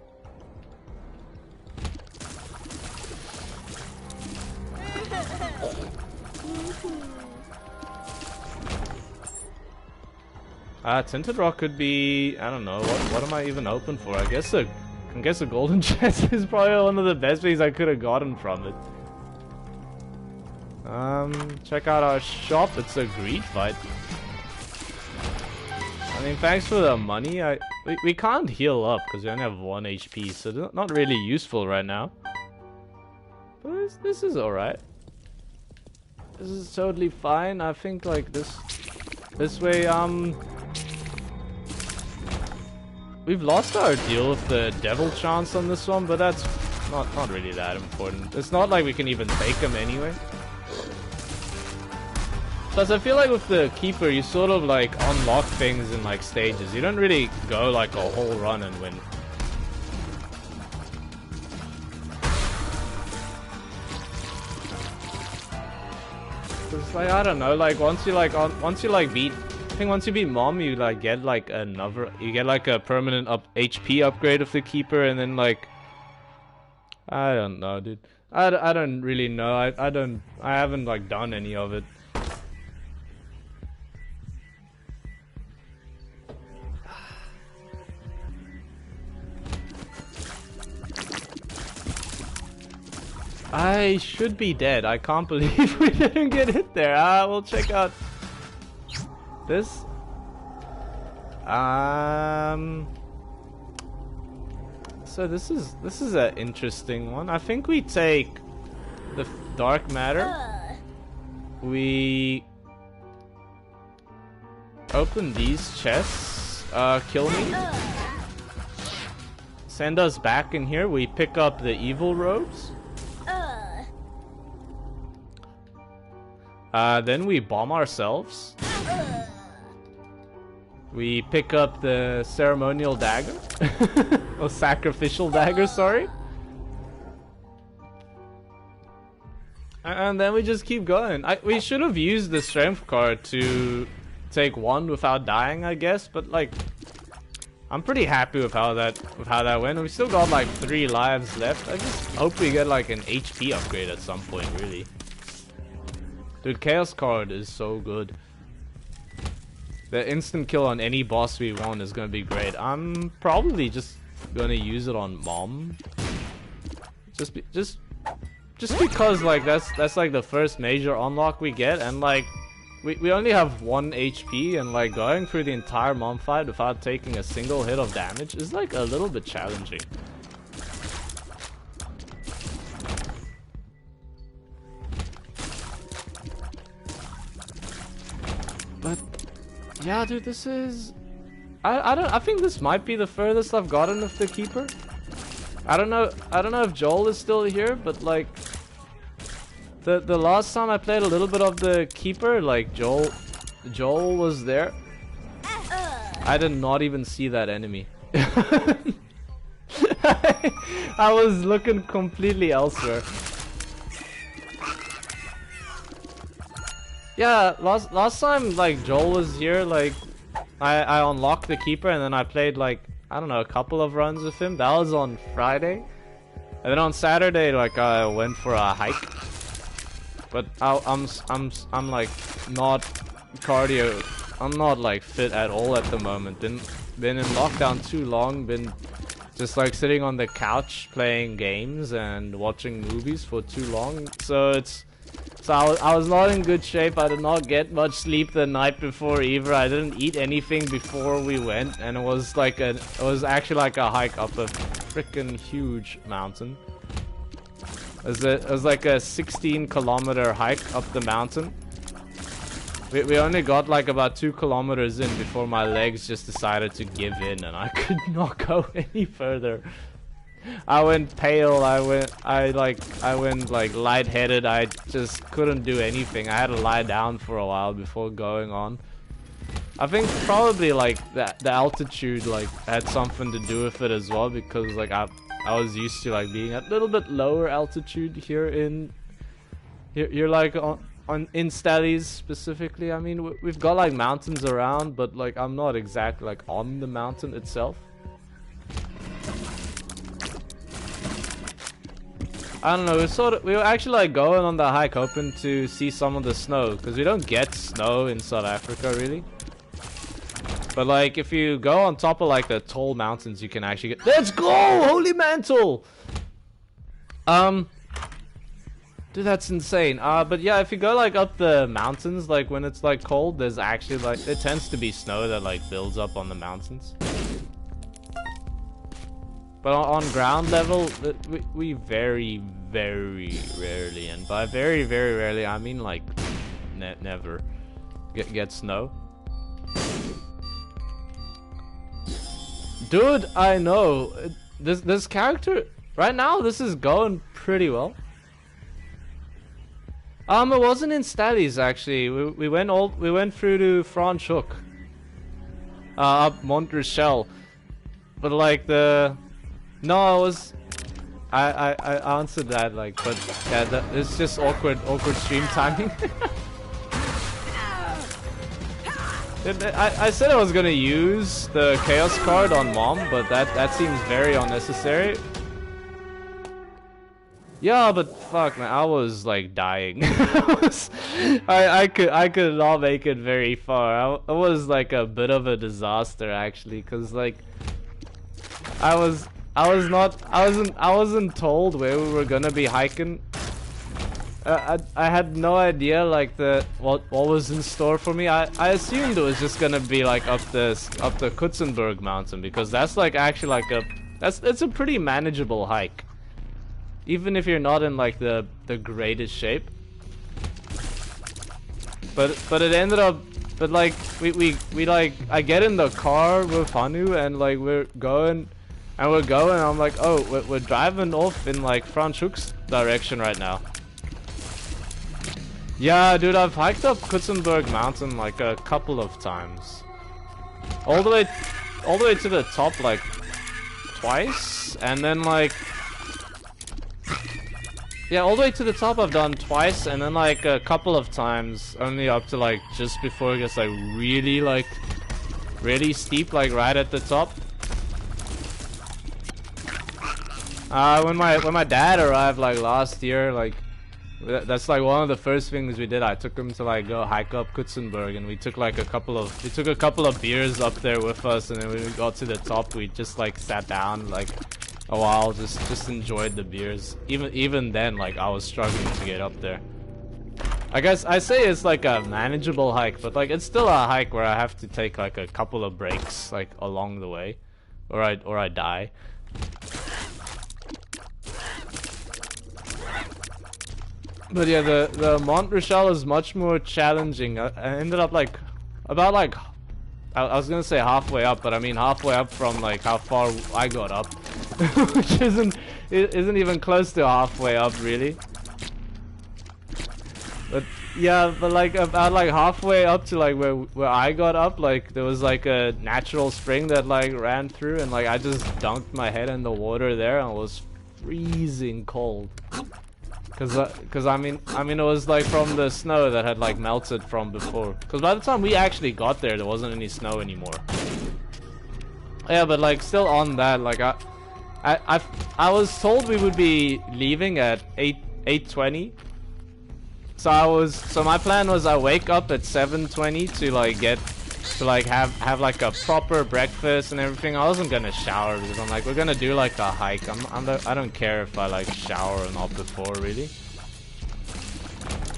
Tinted rock could be, I don't know, what am I even open for? I guess a golden chest is probably one of the best things I could have gotten from it. Check out our shop. It's a greed fight. I mean, thanks for the money. We can't heal up because we only have 1 HP, so not really useful right now. But this is alright. This is totally fine. I think like this way, we've lost our deal with the devil chance on this one, but that's not really that important. It's not like we can even take them anyway. Plus, I feel like with the Keeper, you sort of like unlock things in like stages. You don't really go like a whole run and win. It's like, I don't know, like once you beat Mom, you like get like a permanent HP upgrade of the Keeper, and then like I don't know, dude. I don't really know. I haven't like done any of it. I should be dead. I can't believe we didn't get hit there. We'll check out this. So this is an interesting one. I think we take the dark matter. We open these chests. Kill me. Send us back in here. We pick up the evil robes. Then we bomb ourselves. We pick up the ceremonial dagger. Or sacrificial dagger, sorry. And then we just keep going. We should have used the strength card to take one without dying, I guess, but like I'm pretty happy with how that went. We still got like 3 lives left. I just hope we get like an HP upgrade at some point, really. Dude, Chaos card is so good. The instant kill on any boss we want is gonna be great. I'm probably just gonna use it on Mom. Just because like that's like the first major unlock we get, and like we only have 1 HP, and like going through the entire Mom fight without taking a single hit of damage is like a little bit challenging. But yeah, dude, this is I think this might be the furthest I've gotten with the Keeper. I don't know if Joel is still here, but like the last time I played a little bit of the Keeper, like Joel was there. I did not even see that enemy. I was looking completely elsewhere. Yeah, last time like Joel was here, like I unlocked the Keeper and then I played like, I don't know, a couple of runs with him. That was on Friday. And then on Saturday, like I went for a hike. But I'm like not cardio. I'm not like fit at all at the moment. Been in lockdown too long. Been just like sitting on the couch playing games and watching movies for too long. So I was not in good shape. I did not get much sleep the night before either. I didn't eat anything before we went, and it was actually like a hike up a freaking huge mountain. It was like a 16-kilometer hike up the mountain. We only got like about 2 kilometers in before my legs just decided to give in, and I could not go any further. I went pale. I went like lightheaded. I just couldn't do anything. I had to lie down for a while before going on. I think probably like the altitude like had something to do with it as well, because like I was used to like being at a little bit lower altitude here in like in Stallies specifically. I mean, we've got like mountains around, but like I'm not exactly like on the mountain itself. I don't know, we were actually like going on the hike hoping to see some of the snow, because we don't get snow in South Africa really. But like if you go on top of like the tall mountains, you can actually get— Let's go! Holy mantle! Dude, that's insane. But yeah, if you go like up the mountains, like when it's like cold, there's actually like, it tends to be snow that like builds up on the mountains. But on ground level, we very, very rarely, and by very, very rarely, I mean like never get snow. Dude, I know this character right now. This is going pretty well. It wasn't in Stallies actually. We went through to Franschhoek, up Mont Rochelle, but like no, it was. I answered that like, but yeah, it's just awkward stream timing. I said I was gonna use the Chaos card on Mom, but that seems very unnecessary. Yeah, but fuck, man, I was like dying. I could not make it very far. It was like a bit of a disaster actually, cause like I wasn't told where we were gonna be hiking. I had no idea like what was in store for me. I assumed it was just gonna be like up the Kutzenberg mountain, because that's like actually like it's a pretty manageable hike. Even if you're not in like the greatest shape. But it ended up, but like we like, I get in the car with Hanu and like we're going, I'm like, oh, we're driving off in like Franschhoek's direction right now. Yeah, dude, I've hiked up Kutzenberg mountain like a couple of times. All the way to the top like twice, and then like, yeah, all the way to the top I've done twice, and then like a couple of times only up to like just before it gets like really steep, like right at the top. When my dad arrived like last year, like that's like one of the first things we did. I took him to like go hike up Kutzenberg, and we took a couple of beers up there with us, and then when we got to the top we just like sat down like a while, just enjoyed the beers. Even then, like, I was struggling to get up there. I guess I say it's like a manageable hike, but like it's still a hike where I have to take like a couple of breaks like along the way, or I die. But yeah, the Mont Rochelle is much more challenging. I ended up like about like, I was gonna say halfway up, but I mean halfway up from like how far I got up, which isn't even close to halfway up really. But yeah, but like about like halfway up to like where I got up, like there was like a natural spring that like ran through, and like I just dunked my head in the water there, and it was freezing cold. Cause I mean it was like from the snow that had like melted from before. Cause by the time we actually got there wasn't any snow anymore. Yeah, but like still on that, like I was told we would be leaving at 8:20. So my plan was I wake up at 7:20 to have like a proper breakfast and everything. I wasn't gonna shower because I'm like, we're gonna do like a hike. I don't care if I like shower or not before really.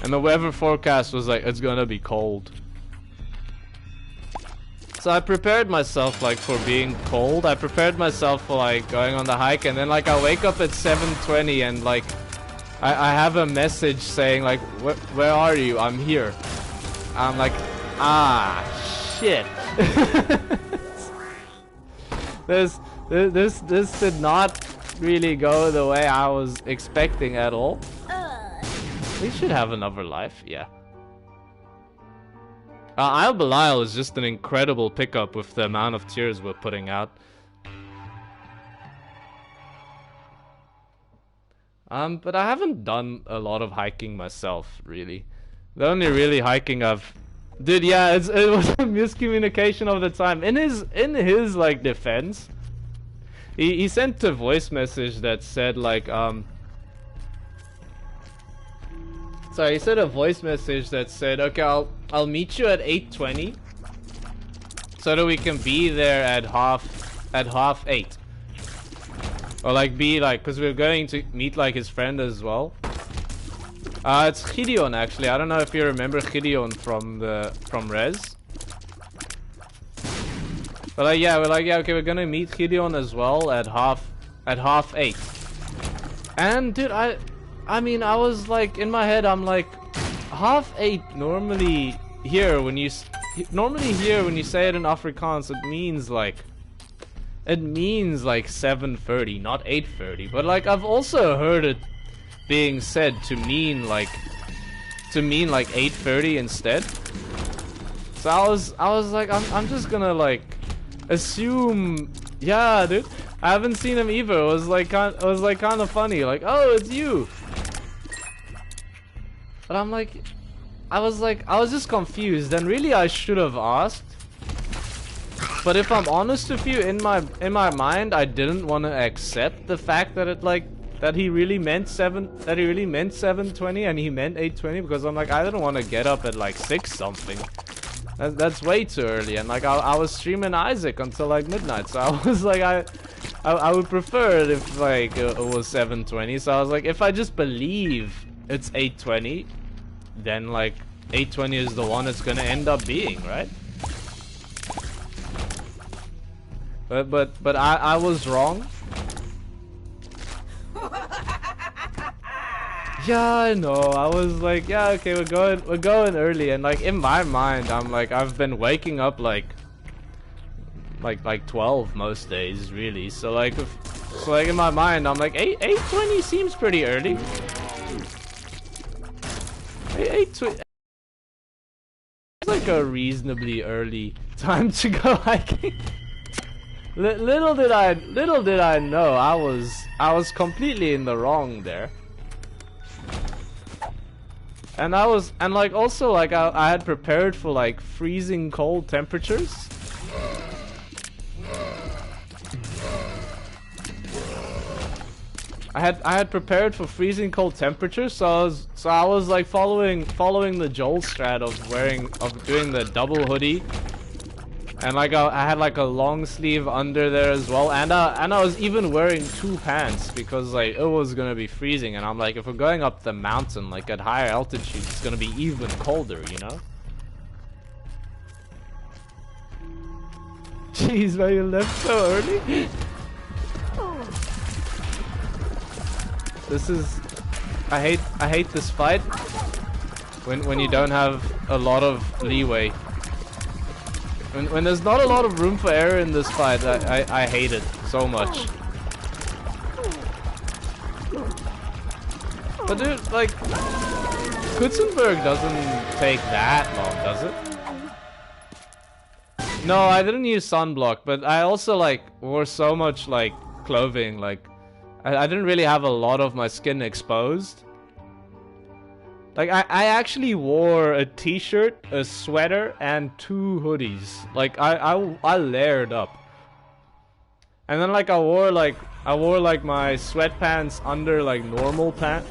And the weather forecast was like, it's gonna be cold. So I prepared myself like for being cold. I prepared myself for like going on the hike, and then like I wake up at 7:20 and like I have a message saying like, where are you? I'm here. I'm like, ah, shit. This did not really go the way I was expecting at all. We should have another life, yeah. Al Belial is just an incredible pickup with the amount of tiers we're putting out. But I haven't done a lot of hiking myself, really. The only really hiking I've... Dude, yeah, it was a miscommunication of the time. In his like defense, he sent a voice message that said like so he sent a voice message that said, okay, I'll meet you at 8:20 so that we can be there at half 8. Or like be like, because we're going to meet like his friend as well. It's Gideon actually. I don't know if you remember Gideon from Res. But like, yeah, we're like, yeah, okay, we're gonna meet Gideon as well at half 8. And dude, I mean, I was like in my head, I'm like, half 8 normally here when you say it in Afrikaans, it means like 7:30, not 8:30. But like I've also heard it being said to mean like 8:30 instead. So I was like, I'm just gonna like assume, yeah, dude. I haven't seen him either. It was like kind of funny, like, oh, it's you. But I'm like, I was just confused, and really I should have asked. But if I'm honest with you, in my mind, I didn't want to accept the fact that that he really meant 720 and he meant 8:20, because I'm like, I didn't want to get up at like 6 something. That's way too early, and like I was streaming Isaac until like midnight, so I was like, I would prefer it if like it was 7:20. So I was like, if I just believe it's 8:20, then like 8:20 is the one it's gonna end up being, right? But I was wrong. Yeah, I know. I was like, yeah, okay, we're going early, and like in my mind, I'm like, I've been waking up like 12 most days, really. So like, in my mind, I'm like, 8:20 seems pretty early. 8:20. It's like a reasonably early time to go hiking. Little did I know I was completely in the wrong there. And like also like I had prepared for like freezing cold temperatures. I had prepared for freezing cold temperatures, so I was like following the Joel strat of doing the double hoodie. And like I had like a long sleeve under there as well, and I was even wearing 2 pants because like it was gonna be freezing, and I'm like, if we're going up the mountain like at higher altitude, it's gonna be even colder, you know? Jeez, man, you left so early. This is, I hate this fight when you don't have a lot of leeway. When there's not a lot of room for error in this fight, I hate it so much. But dude, like, Kutzenberg doesn't take that long, does it? No, I didn't use sunblock, but I also like wore so much like clothing, like I didn't really have a lot of my skin exposed. Like, I actually wore a t-shirt, a sweater, and 2 hoodies. Like, I layered up. And then, like, I wore like my sweatpants under, like, normal pants.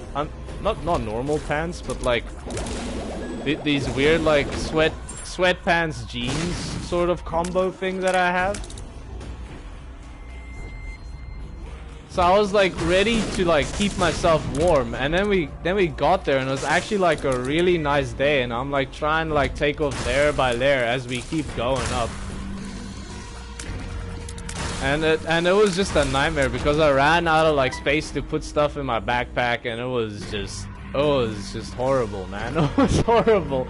Not normal pants, but, like, these weird, like, sweatpants jeans sort of combo thing that I have. So I was like ready to like keep myself warm, and then we got there, and it was actually like a really nice day, and I'm like trying to like take off layer by layer as we keep going up. And it was just a nightmare because I ran out of like space to put stuff in my backpack, and it was just horrible, man. It was horrible.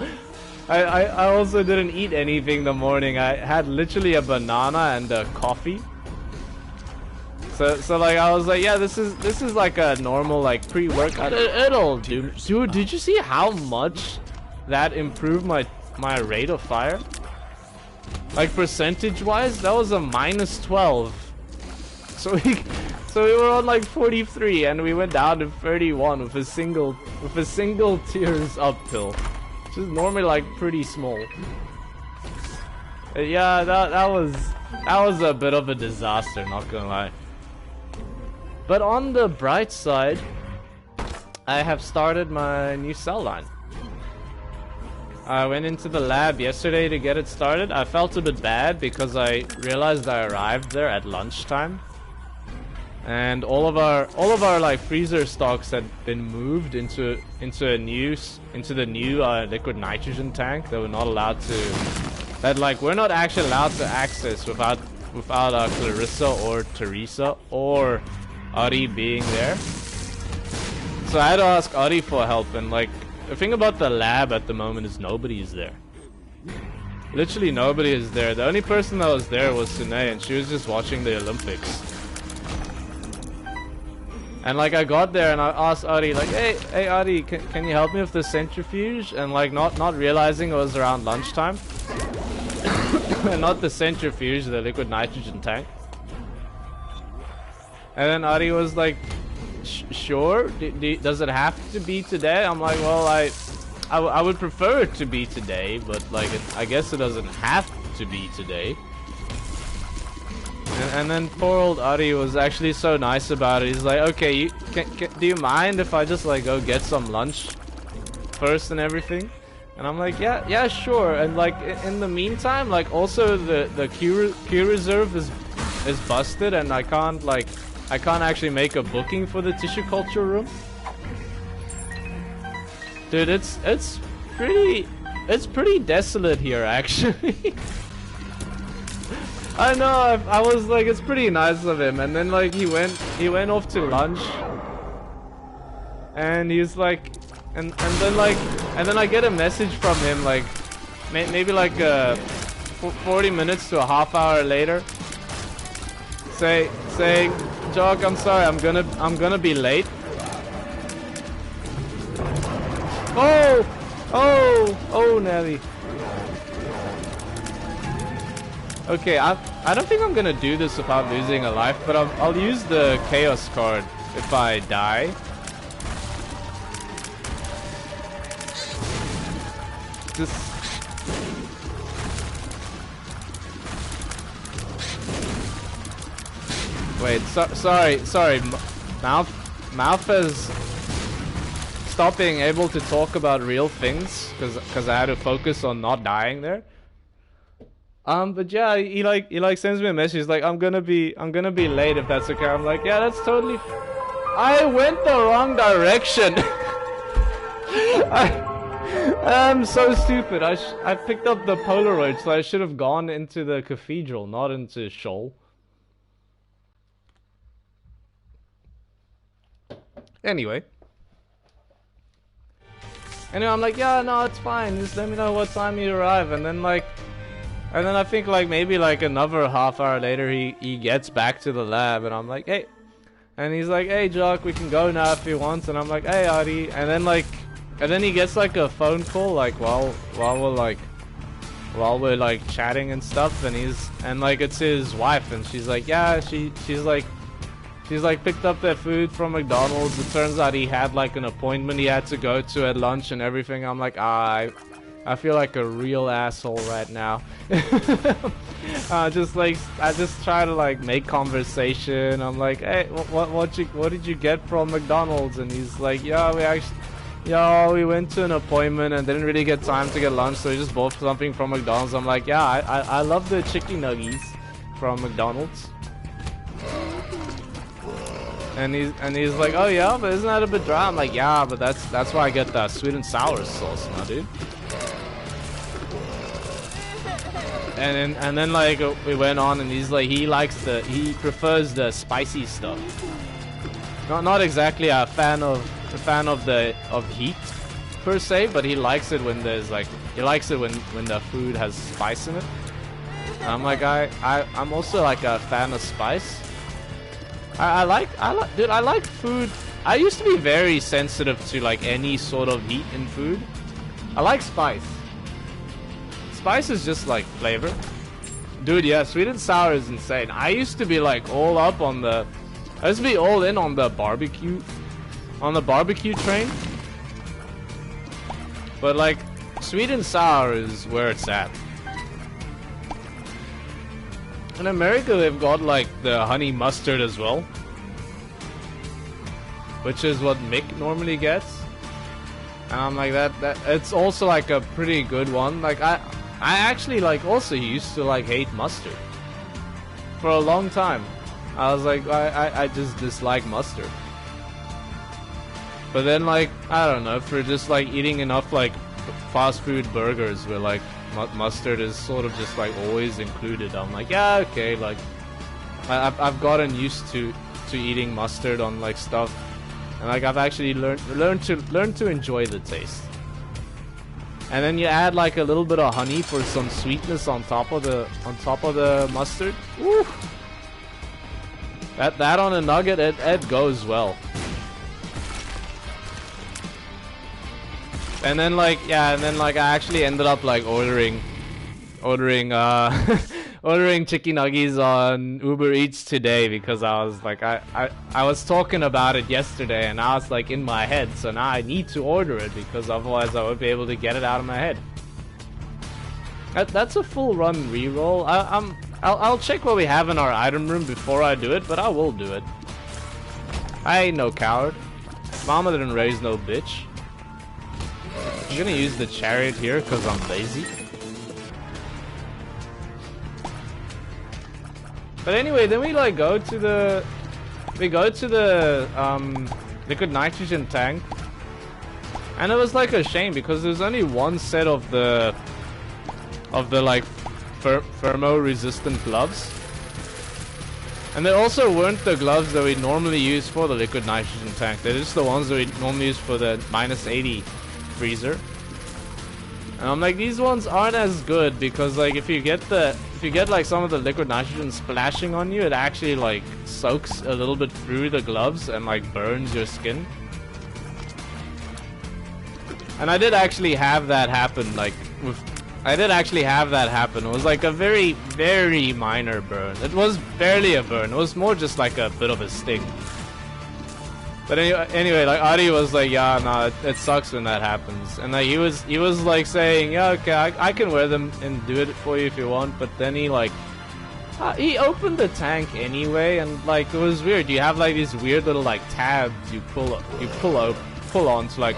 I also didn't eat anything the morning. I had literally a banana and a coffee. So like I was like, yeah, this is like a normal like pre-workout. It'll do. Dude, did you see how much that improved my rate of fire? Like percentage-wise, that was a -12. So we were on like 43, and we went down to 31 with a single tears uphill, which is normally like pretty small. Yeah, that was a bit of a disaster, not gonna lie. But on the bright side, I have started my new cell line. I went into the lab yesterday to get it started. I felt a bit bad because I realized I arrived there at lunchtime, and all of our like freezer stocks had been moved into the new liquid nitrogen tank that we're not allowed to, we're not actually allowed to access without Clarissa or Teresa or Ari being there. So I had to ask Ari for help, and like the thing about the lab at the moment is nobody is there. Literally nobody is there. The only person that was there was Sune, and she was just watching the Olympics. And like I got there and I asked Ari like, hey Ari, can you help me with the centrifuge? And like not realizing it was around lunchtime. And not the centrifuge, the liquid nitrogen tank. And then Ari was like, sure, does it have to be today? I'm like, well, I would prefer it to be today, but like I guess it doesn't have to be today. And then poor old Ari was actually so nice about it. He's like, okay, do you mind if I just like go get some lunch first and everything? And I'm like, yeah, sure. And like in the meantime, like also the queue reserve is busted, and I can't actually make a booking for the tissue culture room. Dude, it's pretty desolate here actually. I know, I was like, it's pretty nice of him, and then like he went off to lunch, and he's like, and then I get a message from him like maybe like 40 minutes to a half hour later, saying, Jock, I'm sorry, I'm gonna be late. Oh, Nelly. Okay, I don't think I'm gonna do this without losing a life, but I'll use the chaos card if I die. Just wait. Sorry. Mouth has stopped being able to talk about real things because I had to focus on not dying there. But yeah, he like sends me a message. He's like, I'm gonna be late if that's okay. I'm like, yeah, that's totally. I went the wrong direction. I'm so stupid. I picked up the Polaroid, so I should have gone into the cathedral, not into Shoal. Anyway, I'm like, yeah, no, it's fine. Just let me know what time you arrive, and then I think like maybe like another half hour later he gets back to the lab, and I'm like, hey, and he's like, hey Jock, we can go now if you want, and I'm like, hey Adi, and then he gets like a phone call like while we're like chatting and stuff, and like it's his wife, and she's like, yeah, she's like picked up their food from McDonald's. It turns out he had like an appointment he had to go to at lunch and everything. I'm like, I feel like a real asshole right now. I just try to like make conversation. I'm like, hey, what did you get from McDonald's? And he's like, yeah, we went to an appointment and didn't really get time to get lunch, so we just bought something from McDonald's. I'm like, yeah, I love the chicken nuggies from McDonald's. And he's like, oh yeah, but isn't that a bit dry? I'm like, yeah, but that's why I get that sweet and sour sauce now, dude. And then like we went on, and he's like, he prefers the spicy stuff. Not exactly a fan of heat per se, but he likes it when there's like, when the food has spice in it. And I'm like, I'm also like a fan of spice. I like food. I used to be very sensitive to like any sort of heat in food. I like spice. Spice is just like flavor. Dude, yeah, sweet and sour is insane. I used to be like all up on the... I used to be all in on the barbecue. On the barbecue train. But like, sweet and sour is where it's at. In America, they've got like the honey mustard as well. Which is what Mick normally gets. And I'm like, that it's also like a pretty good one. Like, I actually like also used to like hate mustard for a long time. I was like, I just dislike mustard. But then like, I don't know, for just like eating enough like fast food burgers where like mustard is sort of just like always included, I'm like, yeah, okay, like I've gotten used to eating mustard on like stuff, and like I've actually learned to enjoy the taste. And then you add like a little bit of honey for some sweetness on top of the mustard. Woo! That on a nugget, it goes well. And then like, yeah, and then like I actually ended up like ordering ordering chicken nuggies on Uber Eats today, because I was like, I was talking about it yesterday, and I was like in my head, so now I need to order it because otherwise I won't be able to get it out of my head. That's a full run reroll. I'll check what we have in our item room before I do it, but I will do it. I ain't no coward. Mama didn't raise no bitch. I'm gonna use the chariot here because I'm lazy. But anyway, then we like go to the liquid nitrogen tank, and it was like a shame because there's only one set of the like thermo resistant gloves, and they also weren't the gloves that we normally use for the liquid nitrogen tank. They're just the ones that we normally use for the -80 freezer. And I'm like, these ones aren't as good because like if you get like some of the liquid nitrogen splashing on you, it actually like soaks a little bit through the gloves and like burns your skin. And I did actually have that happen, like it was like a very, very minor burn. It was barely a burn. It was more just like a bit of a sting. But anyway, like Adi was like, yeah, no, it sucks when that happens. And like he was like saying, yeah, okay, I can wear them and do it for you if you want. But then he like, he opened the tank anyway, and like it was weird. You have like these weird little like tabs you pull on to like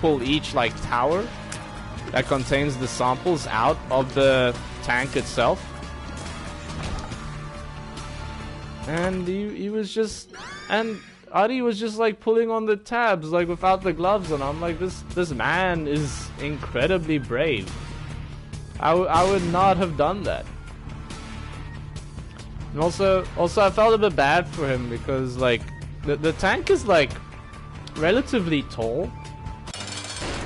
pull each like tower that contains the samples out of the tank itself. And he was just, and Adi was just like pulling on the tabs like without the gloves, and I'm like, this man is incredibly brave. I would not have done that. And also I felt a bit bad for him because like the tank is like relatively tall,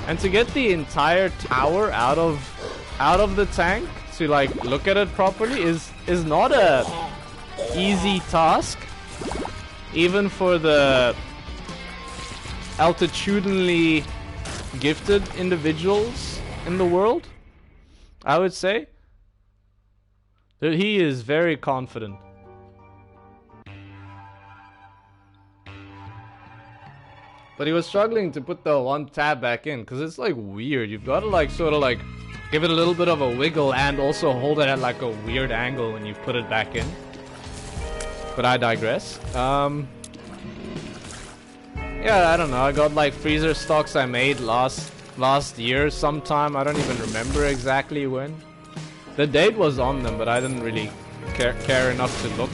and to get the entire tower out of the tank to like look at it properly is not a easy task, even for the altitudinally gifted individuals in the world. I would say that he is very confident. But he was struggling to put the one tab back in because it's like weird. You've got to like sort of like give it a little bit of a wiggle and also hold it at like a weird angle when you put it back in. But I digress. Yeah, I don't know. I got like freezer stocks I made last year sometime. I don't even remember exactly when. The date was on them, but I didn't really care enough to look.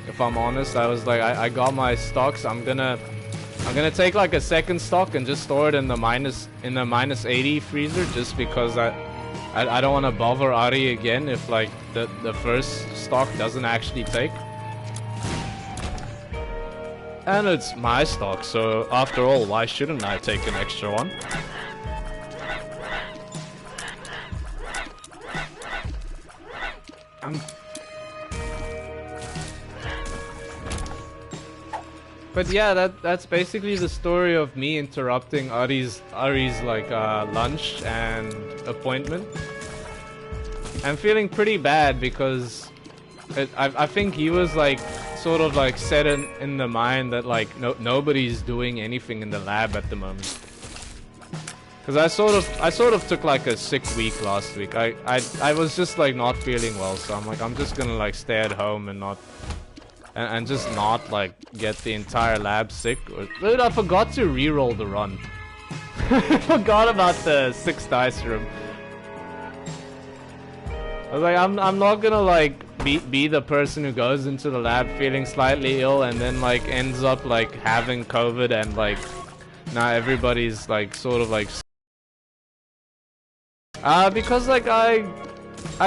If I'm honest, I was like, I got my stocks. I'm gonna take like a second stock and just store it in the -80 freezer, just because I don't want to bother Ari again if like the first stock doesn't actually take. And it's my stock, so after all, why shouldn't I take an extra one? But yeah, that's basically the story of me interrupting Ari's like lunch and appointment. I'm feeling pretty bad because I think he was like sort of like set in the mind that like nobody's doing anything in the lab at the moment. Because I sort of took like a sick week last week. I was just like not feeling well, so I'm like, I'm just gonna like stay at home and not and just not like get the entire lab sick. Dude, I forgot to re-roll the run. I forgot about the 6 dice room. I was like, I'm not gonna like be the person who goes into the lab feeling slightly ill and then like ends up like having COVID and like now everybody's like sort of like because like I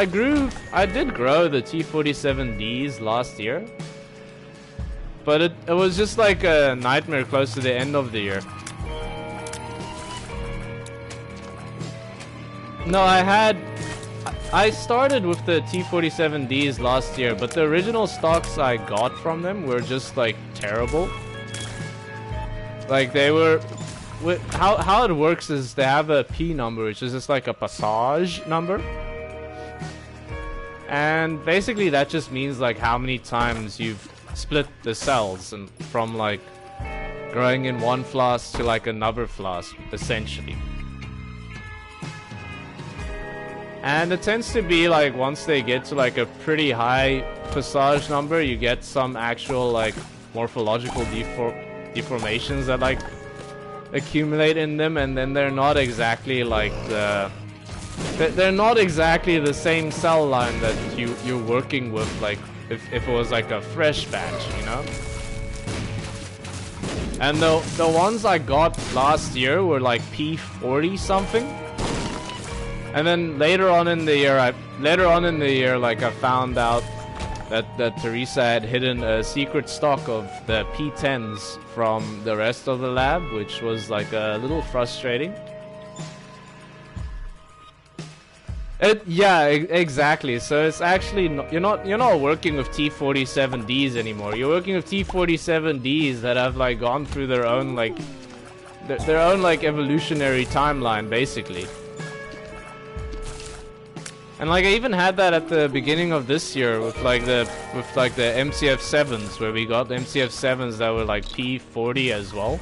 did grow the T47Ds last year, but it was just like a nightmare close to the end of the year. No, I started with the T47Ds last year, but the original stocks I got from them were just like terrible. Like they were, how it works is they have a P number, which is just like a passage number. And basically that just means like how many times you've split the cells and from like growing in one flask to like another flask, essentially. And it tends to be like once they get to like a pretty high passage number, you get some actual like morphological deformations that like accumulate in them, and then they're not exactly like they're not exactly the same cell line that you're working with, like if it was like a fresh batch, you know. And the ones I got last year were like P40 something. And then later on in the year, like I found out that Teresa had hidden a secret stock of the P10s from the rest of the lab, which was like a little frustrating. Yeah, exactly. So it's actually you're not working with T47Ds anymore. You're working with T47Ds that have like gone through their own like evolutionary timeline, basically. And like I even had that at the beginning of this year with like the MCF7s, where we got MCF7s that were like P40 as well.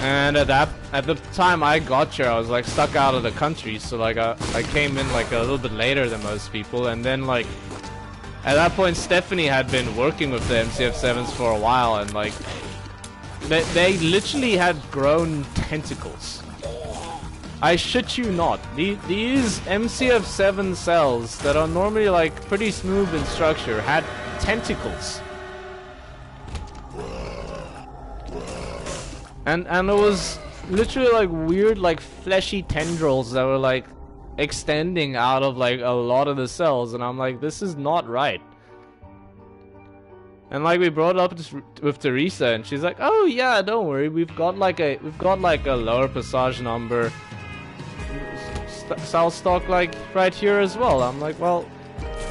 And at the time I got here, I was like stuck out of the country, so like I came in like a little bit later than most people, and then like at that point Stephanie had been working with the MCF7s for a while, and like they literally had grown tentacles. I shit you not. These MCF7 cells that are normally like pretty smooth in structure had tentacles. And it was literally like weird like fleshy tendrils that were like extending out of like a lot of the cells, and I'm like, this is not right. And like we brought it up with Teresa, and she's like, oh yeah, don't worry, we've got like a lower passage number cell stock like right here as well. I'm like, well,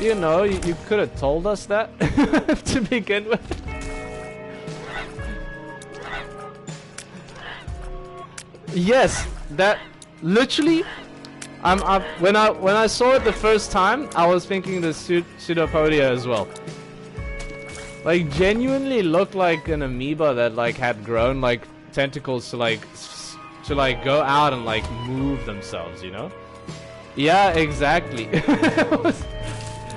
you know, you could have told us that to begin with. Yes, that literally. When I saw it the first time, I was thinking the pseudopodia as well. Like genuinely looked like an amoeba that like had grown like tentacles to like go out and like move themselves, you know? Yeah, exactly.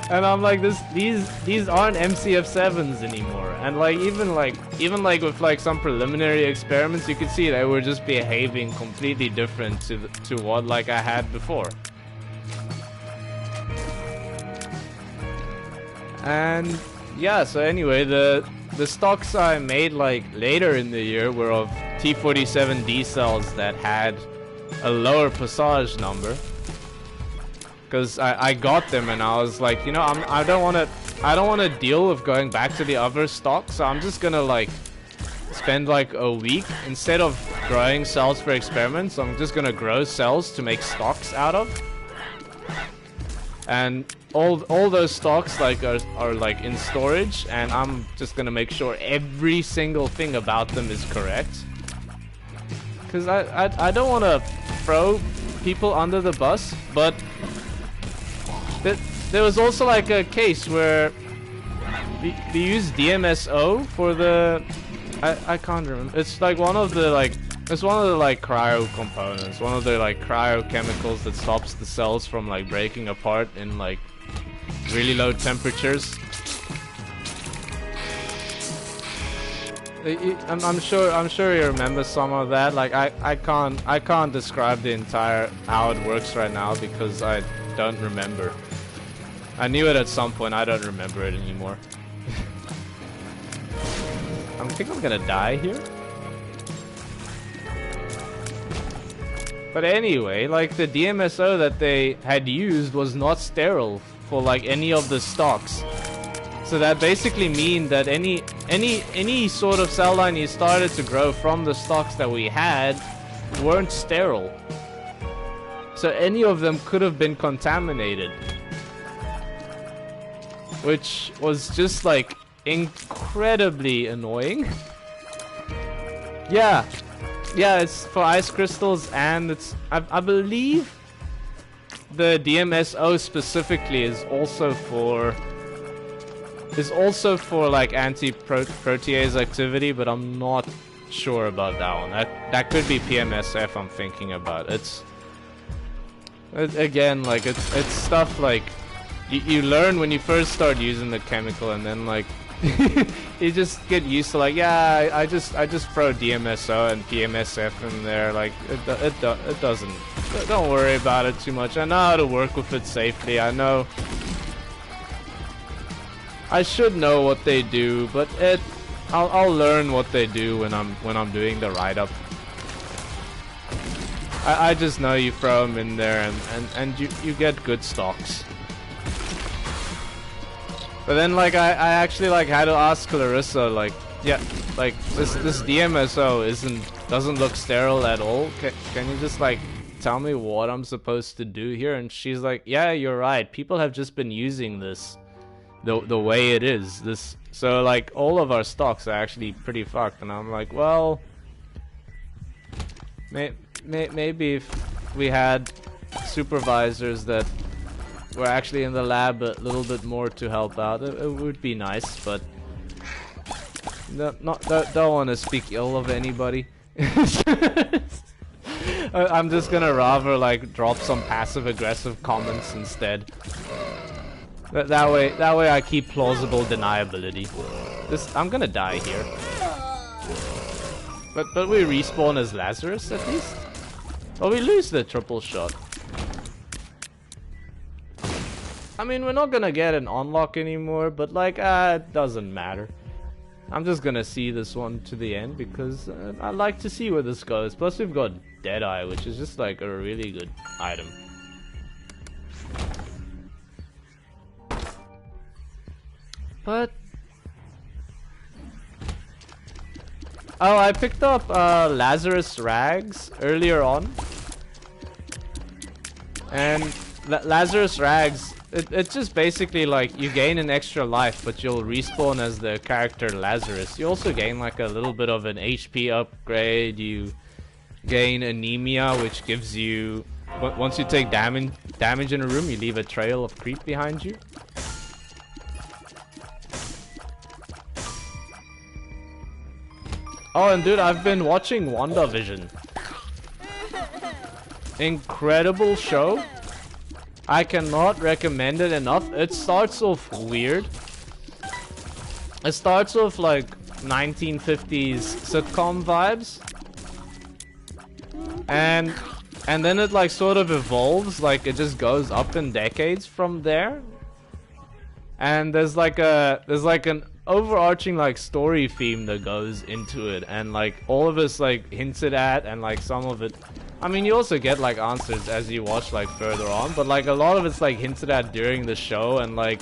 And I'm like, these aren't MCF7s anymore. And like even with like some preliminary experiments, you could see they were just behaving completely different to what like I had before. And yeah, so anyway, the stocks I made like later in the year were of T47D cells that had a lower passage number. Because I got them and I was like, you know, I don't want to deal with going back to the other stock, so I'm just gonna like spend like a week, instead of growing cells for experiments, I'm just gonna grow cells to make stocks out of. And all those stocks like are like in storage, and I'm just gonna make sure every single thing about them is correct. Because I don't want to throw people under the bus, but there was also like a case where we used DMSO for the I can't remember. It's like one of the like cryo components, one of the like cryochemicals that stops the cells from like breaking apart in like really low temperatures. I'm sure you remember some of that. Like I can't describe the entire how it works right now because I don't remember. I knew it at some point, I don't remember it anymore. I think I'm gonna die here. But anyway, like the DMSO that they had used was not sterile for like any of the stocks. So that basically means that any sort of cell line you started to grow from the stocks that we had weren't sterile. So any of them could have been contaminated. Which was just like incredibly annoying. Yeah, it's for ice crystals, and it's I believe the DMSO specifically is also for like anti-protease activity, but I'm not sure about that one. That could be PMSF I'm thinking about. Again, like it's stuff like you learn when you first start using the chemical, and then like you just get used to like, yeah, I just throw DMSO and PMSF in there. Like it doesn't. Don't worry about it too much. I know how to work with it safely. I know. I should know what they do, but I'll learn what they do when I'm doing the write-up. I just know you throw them in there and you get good stocks. But then like I actually like had to ask Clarissa, like, yeah, like this DMSO doesn't look sterile at all. Can you just like tell me what I'm supposed to do here? And she's like, yeah, you're right. People have just been using this the way it is. So like all of our stocks are actually pretty fucked. And I'm like, well, maybe if we had supervisors that were actually in the lab a little bit more to help out, it would be nice. But don't want to speak ill of anybody. I'm just gonna rather like drop some passive-aggressive comments instead. That way I keep plausible deniability. I'm gonna die here. But we respawn as Lazarus at least. Or we lose the triple shot. I mean, we're not gonna get an unlock anymore, but like, it doesn't matter. I'm just gonna see this one to the end because I like to see where this goes. Plus we've got Deadeye, which is just like a really good item. But oh, I picked up Lazarus Rags earlier on, and Lazarus Rags, it's just basically like you gain an extra life, but you'll respawn as the character Lazarus. You also gain like a little bit of an HP upgrade. You gain anemia, which gives you, once you take damage in a room, you leave a trail of creep behind you. Oh, and dude, I've been watching WandaVision. Incredible show. I cannot recommend it enough. It starts off weird. It starts off like 1950s sitcom vibes. And then it like sort of evolves, like it just goes up in decades from there. And there's like an overarching like story theme that goes into it, and like all of it's like hinted at, and like some of it, I mean, you also get like answers as you watch like further on, but like a lot of it's like hinted at during the show, and like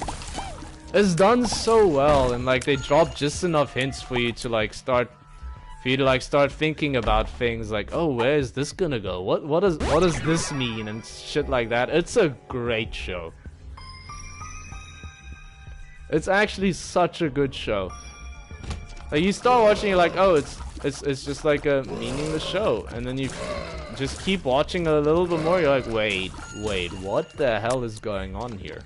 it's done so well, and like they drop just enough hints for you to like start thinking about things like, oh, where is this gonna go, what does this mean, and shit like that. It's a great show. It's actually such a good show. Like you start watching, you're like, oh, it's just like a meaningless show, and then you just keep watching a little bit more. You're like, wait, what the hell is going on here?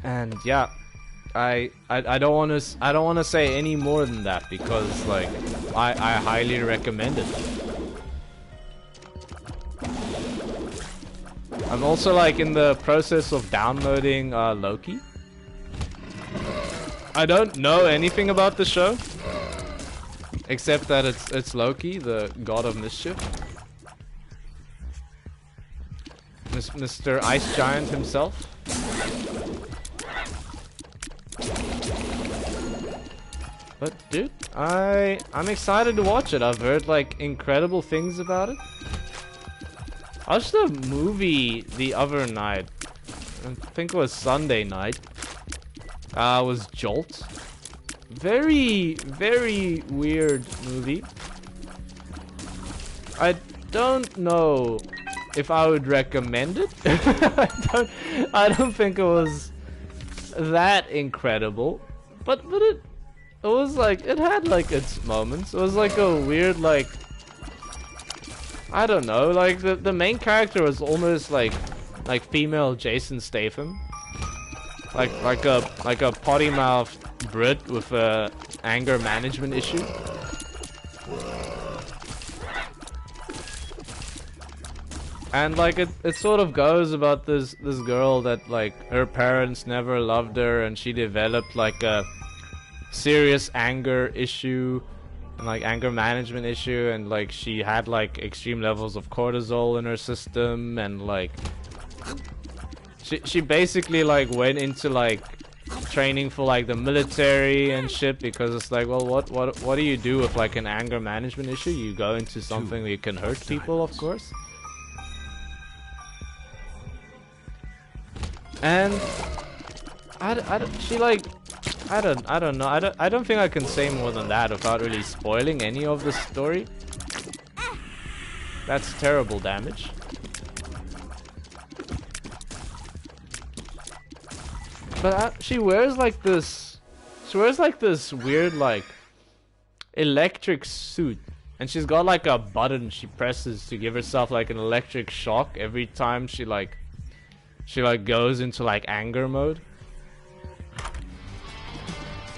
And yeah, I don't want to say any more than that because like I highly recommend it. I'm also like in the process of downloading Loki. I don't know anything about the show except that it's Loki, the god of mischief. Mr. Ice Giant himself. But dude, I'm excited to watch it. I've heard like incredible things about it. I watched a movie the other night. I think it was Sunday night. It was Jolt. Very, very weird movie. I don't know if I would recommend it. I don't think it was that incredible. But it was like, it had like its moments. It was like a weird like, I don't know, like the main character was almost like female Jason Statham, like a potty mouthed Brit with a anger management issue. And like it sort of goes about this girl that like her parents never loved her and she developed like a serious anger issue and like anger management issue, and like she had like extreme levels of cortisol in her system, and like she basically like went into like training for like the military and shit, because it's like, well, what do you do with like an anger management issue? You go into something where you can hurt people, of course. And she like, I don't know. I don't think I can say more than that without really spoiling any of the story. That's terrible damage. But she wears like this. She wears like this weird like electric suit, and she's got like a button she presses to give herself like an electric shock every time she goes into like anger mode.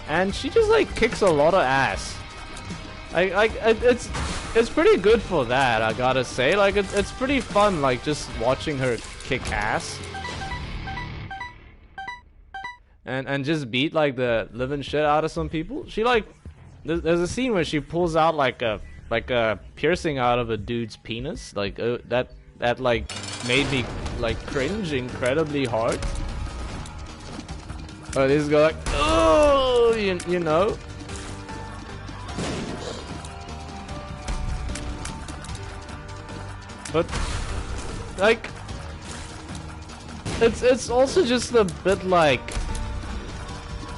And she just like kicks a lot of ass. It's pretty good for that, I gotta say. Like it's pretty fun like just watching her kick ass. And just beat like the living shit out of some people. She like there's a scene where she pulls out like a piercing out of a dude's penis. Like that like made me like cringe incredibly hard. But this guy like, oh, you know. But like it's also just a bit like,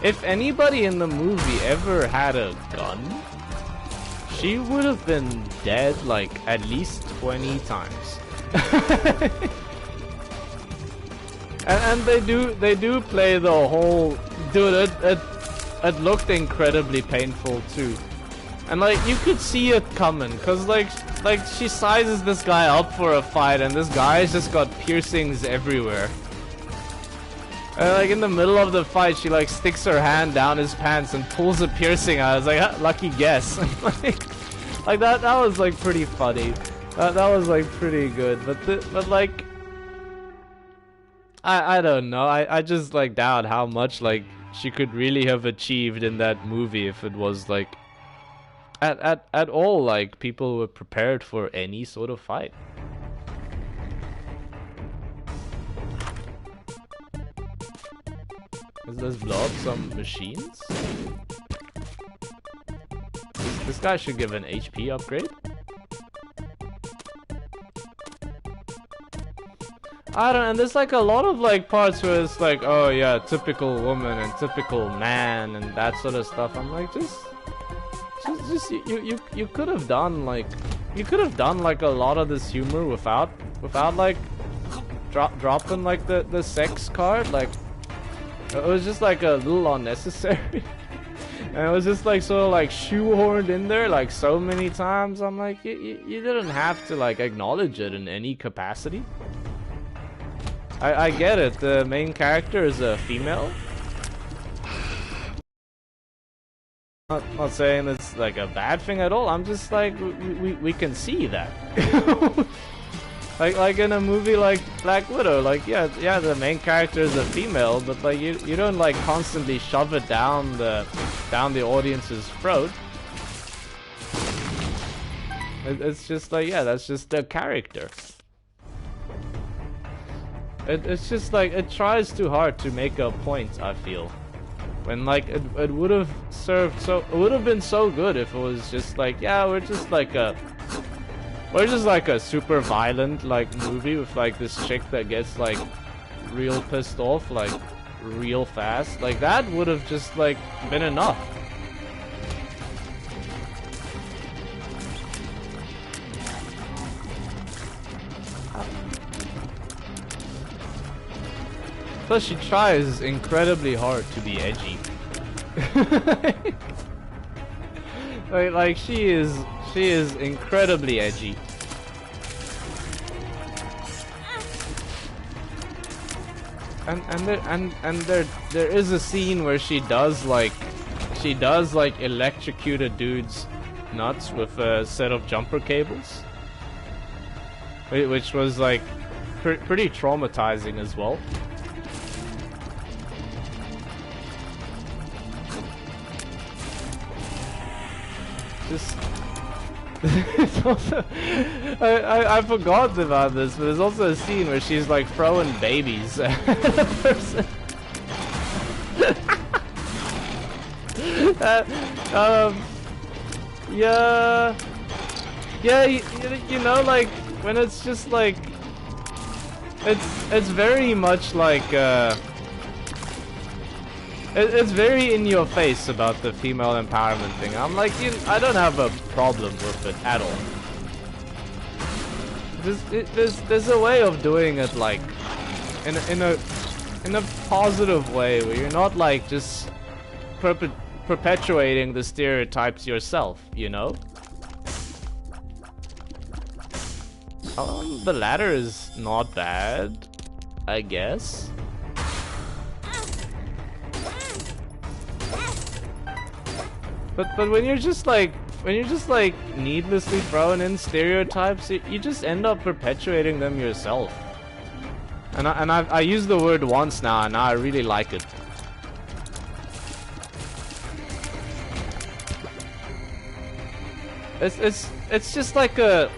if anybody in the movie ever had a gun, she would have been dead like at least 20 times. and they do play the whole, dude, it looked incredibly painful too. And like you could see it coming, cause like she sizes this guy up for a fight, and this guy's just got piercings everywhere. And like in the middle of the fight, she like sticks her hand down his pants and pulls a piercing out. I was like, lucky guess. like that was like pretty funny. That was like pretty good. But like, I don't know. I just like doubt how much like she could really have achieved in that movie if it was like at all like people were prepared for any sort of fight. Let's blow up some machines. This guy should give an HP upgrade. I don't know, and there's like a lot of like parts where it's like, oh yeah, typical woman and typical man and that sort of stuff. I'm like, just you could have done like, a lot of this humor without like dropping like the sex card. Like it was just like a little unnecessary. And it was just like sort of like shoehorned in there like so many times. I'm like, you didn't have to like acknowledge it in any capacity. I get it, the main character is a female. Not saying it's like a bad thing at all. I'm just like, we can see that. like in a movie like Black Widow, like yeah, the main character is a female, but like you don't like constantly shove it down the audience's throat. It's just like, yeah, that's just the character. It's just like, it tries too hard to make a point, I feel. When like it would have served so, it would have been so good if it was just like, yeah, we're just like a super violent like movie with like this chick that gets like real pissed off like real fast. Like that would have just like been enough. Plus she tries incredibly hard to be edgy. like she is incredibly edgy. And there is a scene where she does like electrocute a dude's nuts with a set of jumper cables. which was like pretty traumatizing as well. Just it's also, I forgot about this, but there's also a scene where she's like throwing babies at a person. Yeah, you know, like when it's just like it's very much like it's very in your face about the female empowerment thing. I'm like, I don't have a problem with it at all. There's a way of doing it like in a positive way where you're not like just perpetuating the stereotypes yourself, you know? The ladder is not bad, I guess. But when you're just like needlessly throwing in stereotypes, you just end up perpetuating them yourself. And I used the word once now, and now I really like it. It's just like a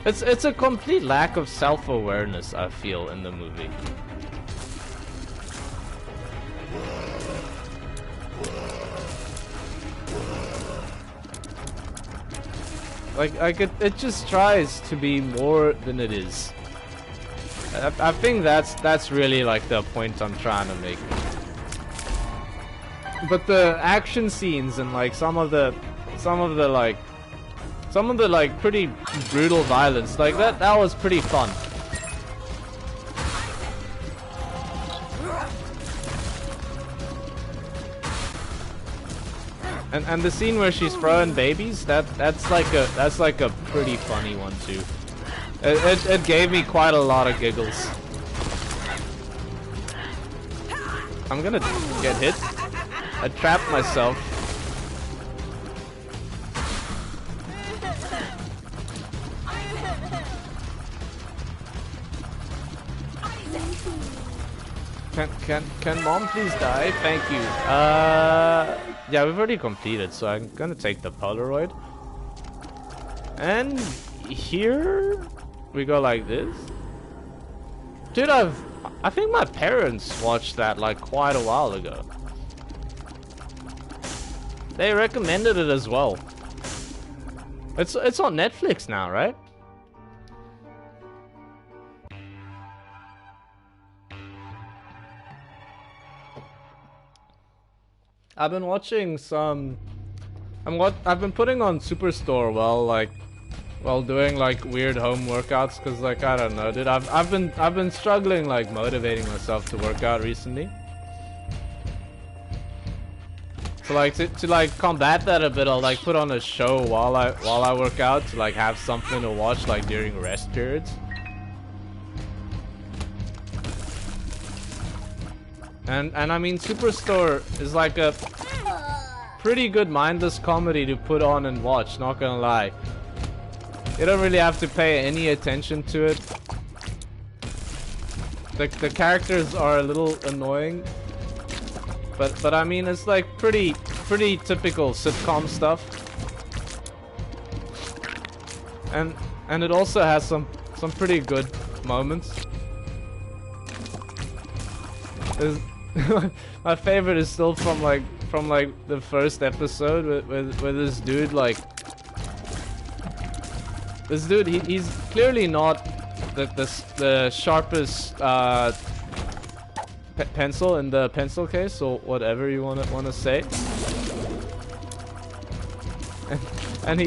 it's a complete lack of self-awareness, I feel, in the movie. Like it just tries to be more than it is. I think that's really like the point I'm trying to make. But the action scenes and like some of the pretty brutal violence, like that was pretty fun. And the scene where she's throwing babies, that's like a pretty funny one too. It gave me quite a lot of giggles. I'm gonna get hit. I trapped myself. Can mom please die? Thank you. Yeah, we've already completed, so I'm gonna take the Polaroid. And here we go like this. Dude, I think my parents watched that like quite a while ago. They recommended it as well. It's on Netflix now, right? I've been watching some. I've been putting on Superstore while doing like weird home workouts, cause like I don't know, dude. I've been struggling like motivating myself to work out recently. So like to like combat that a bit, I'll like put on a show while I work out to like have something to watch like during rest periods. And I mean, Superstore is like a pretty good mindless comedy to put on and watch, not gonna lie. You don't really have to pay any attention to it. The characters are a little annoying, but I mean, it's like pretty typical sitcom stuff. And it also has some pretty good moments. My favorite is still from the first episode where this dude he's clearly not the sharpest pencil in the pencil case, or whatever you wanna say. And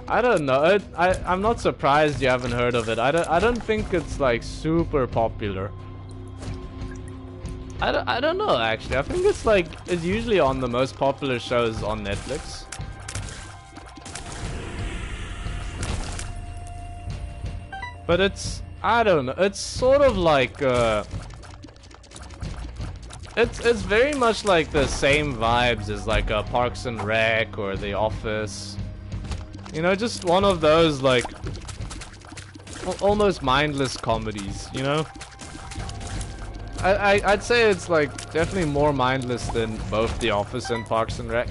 I don't know. I'm not surprised you haven't heard of it. I don't think it's like super popular. I don't know actually. I think it's usually on the most popular shows on Netflix. But I don't know. It's sort of like it's very much like the same vibes as like Parks and Rec or The Office. You know, just one of those, like, almost mindless comedies, you know? I'd say it's, like, definitely more mindless than both The Office and Parks and Rec.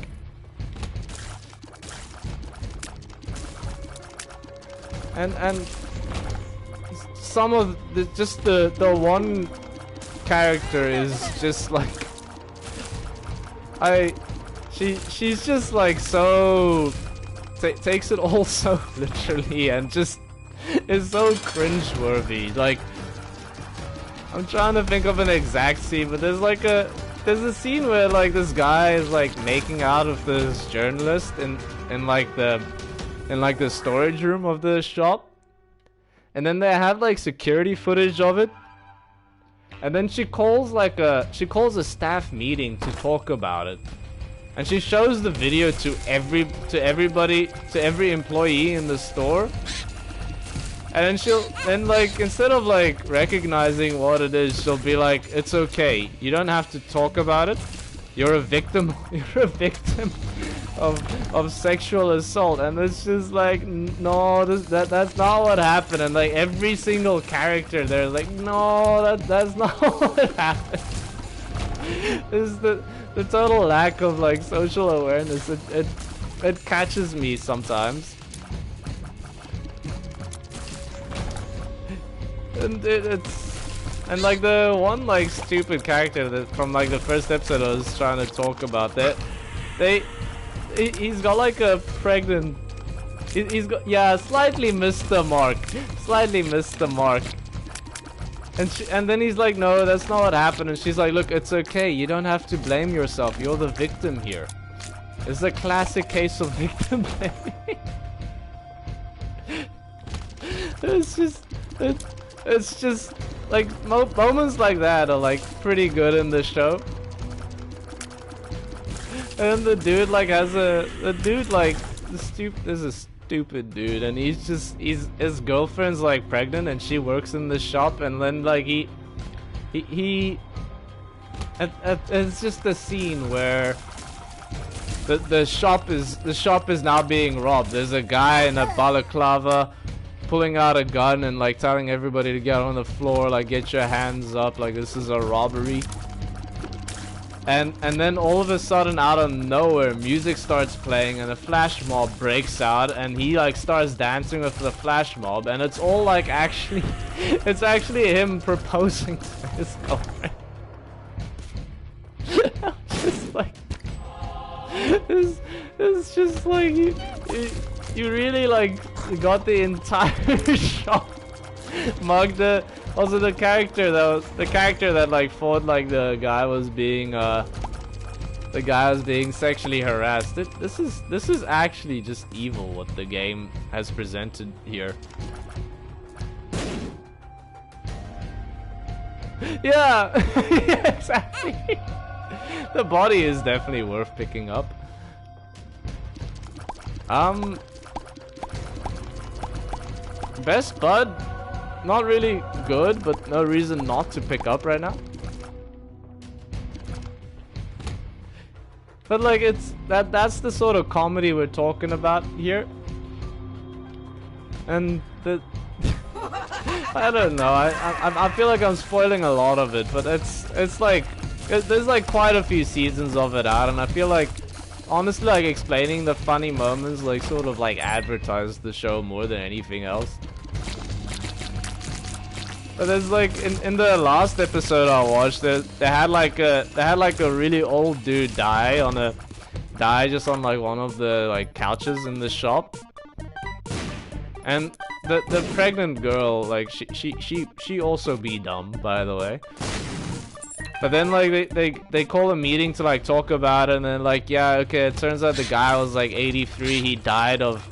And some of the, just the one character is just, like, she's just, like, so... takes it all so literally and just is so cringeworthy. Like, I'm trying to think of an exact scene, but there's a scene where like this guy is like making out with this journalist in like the storage room of the shop, and then they have like security footage of it, and then she calls a staff meeting to talk about it. And she shows the video to every employee in the store. And then like, instead of like recognizing what it is, she'll be like, it's okay, you don't have to talk about it. You're a victim, of sexual assault. And it's just like, no, that's not what happened. And like every single character there is like, no, that's not what happened. This is the total lack of like social awareness. It catches me sometimes. And and like the one like stupid character that from like the first episode I was trying to talk about, that he's got like a pregnant, he's got, yeah, slightly missed the mark. And then he's like, no, that's not what happened. And she's like, look, it's okay. You don't have to blame yourself. You're the victim here. It's a classic case of victim blaming. It's just like moments like that are like pretty good in the show. And the dude like has there's a stupid dude, and his girlfriend's like pregnant and she works in the shop, and then like it's just a scene where the shop is now being robbed. There's a guy in a balaclava pulling out a gun and like telling everybody to get on the floor, like get your hands up, like this is a robbery. And then all of a sudden, out of nowhere, music starts playing and a flash mob breaks out, and he like starts dancing with the flash mob, and it's all like actually, it's actually him proposing to his girlfriend. Just like, it's just like you really like got the entire shop mugged. Also, the character that like fought like the guy was being sexually harassed. This is actually just evil what the game has presented here. Yeah, yeah, exactly. The body is definitely worth picking up. Best Bud, not really good, but no reason not to pick up right now. But like, that's the sort of comedy we're talking about here. And the I don't know, I feel like I'm spoiling a lot of it, but it's like there's like quite a few seasons of it out, and I feel like honestly like explaining the funny moments like sort of like advertised the show more than anything else. But there's like in the last episode I watched, they had like a really old dude die just on like one of the like couches in the shop. And the pregnant girl, like she also be dumb, by the way. But then like they call a meeting to like talk about it, and then like, yeah, okay, it turns out the guy was like 83, he died of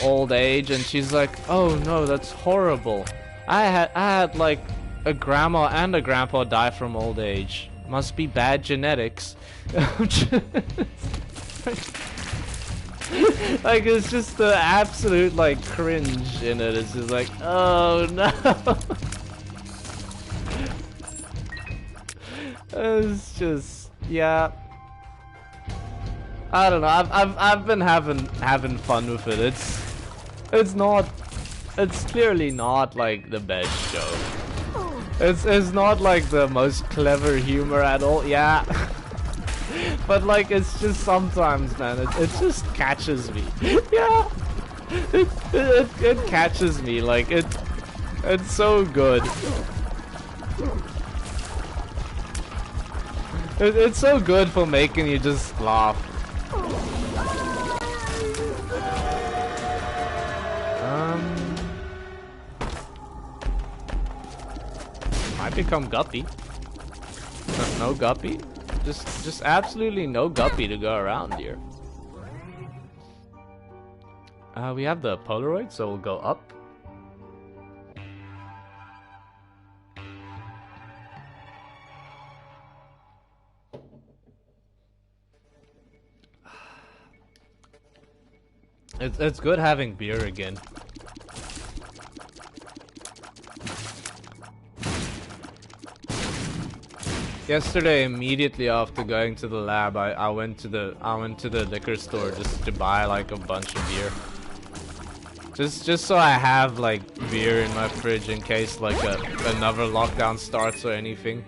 old age, and she's like, oh no, that's horrible. I had like a grandma and a grandpa die from old age. Must be bad genetics. Like, it's just the absolute like cringe in it. It's just like, oh no. It's just, yeah. I don't know. I've been having fun with it. It's clearly not like the best show. It's not like the most clever humor at all. Yeah. But like it's just sometimes, man, it just catches me. Yeah. It catches me, like it's so good. It's so good for making you just laugh. Might become Guppy. No Guppy? Just absolutely no Guppy to go around here. We have the Polaroid, so we'll go up. It's good having beer again. Yesterday, immediately after going to the lab, I went to the liquor store just to buy like a bunch of beer. Just so I have like beer in my fridge in case like another lockdown starts or anything.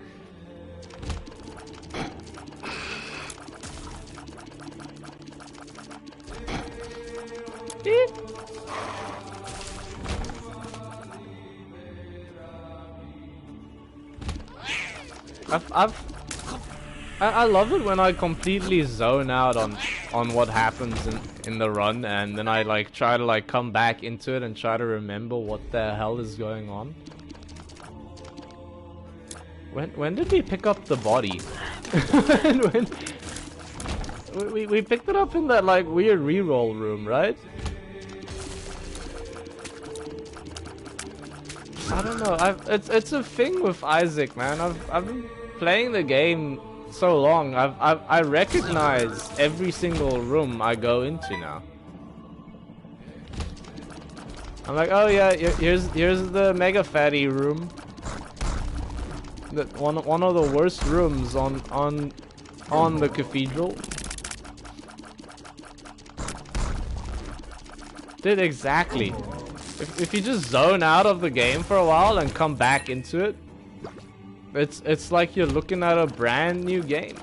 I love it when I completely zone out on what happens in the run, and then I like try to like come back into it and try to remember what the hell is going on. When did we pick up the body? we picked it up in that like weird reroll room, right? I don't know. It's a thing with Isaac, man. I've been playing the game so long. I recognize every single room I go into now. I'm like, oh yeah, here's the mega fatty room. That one of the worst rooms on the cathedral. Dude, exactly. If you just zone out of the game for a while and come back into it, it's like you're looking at a brand new game.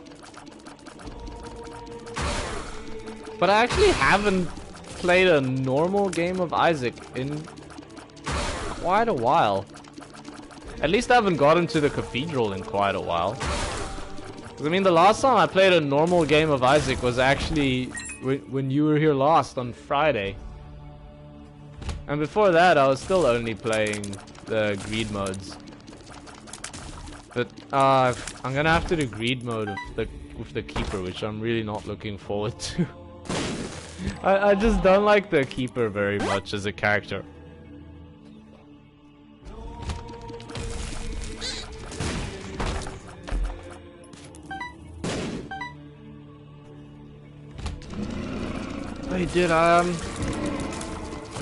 But I actually haven't played a normal game of Isaac in quite a while. At least I haven't gotten to the cathedral in quite a while. 'Cause, I mean, the last time I played a normal game of Isaac was actually when you were here last on Friday. And before that, I was still only playing the greed modes. But I'm gonna have to do greed mode with the keeper, which I'm really not looking forward to. I just don't like the keeper very much as a character. Wait, dude, I'm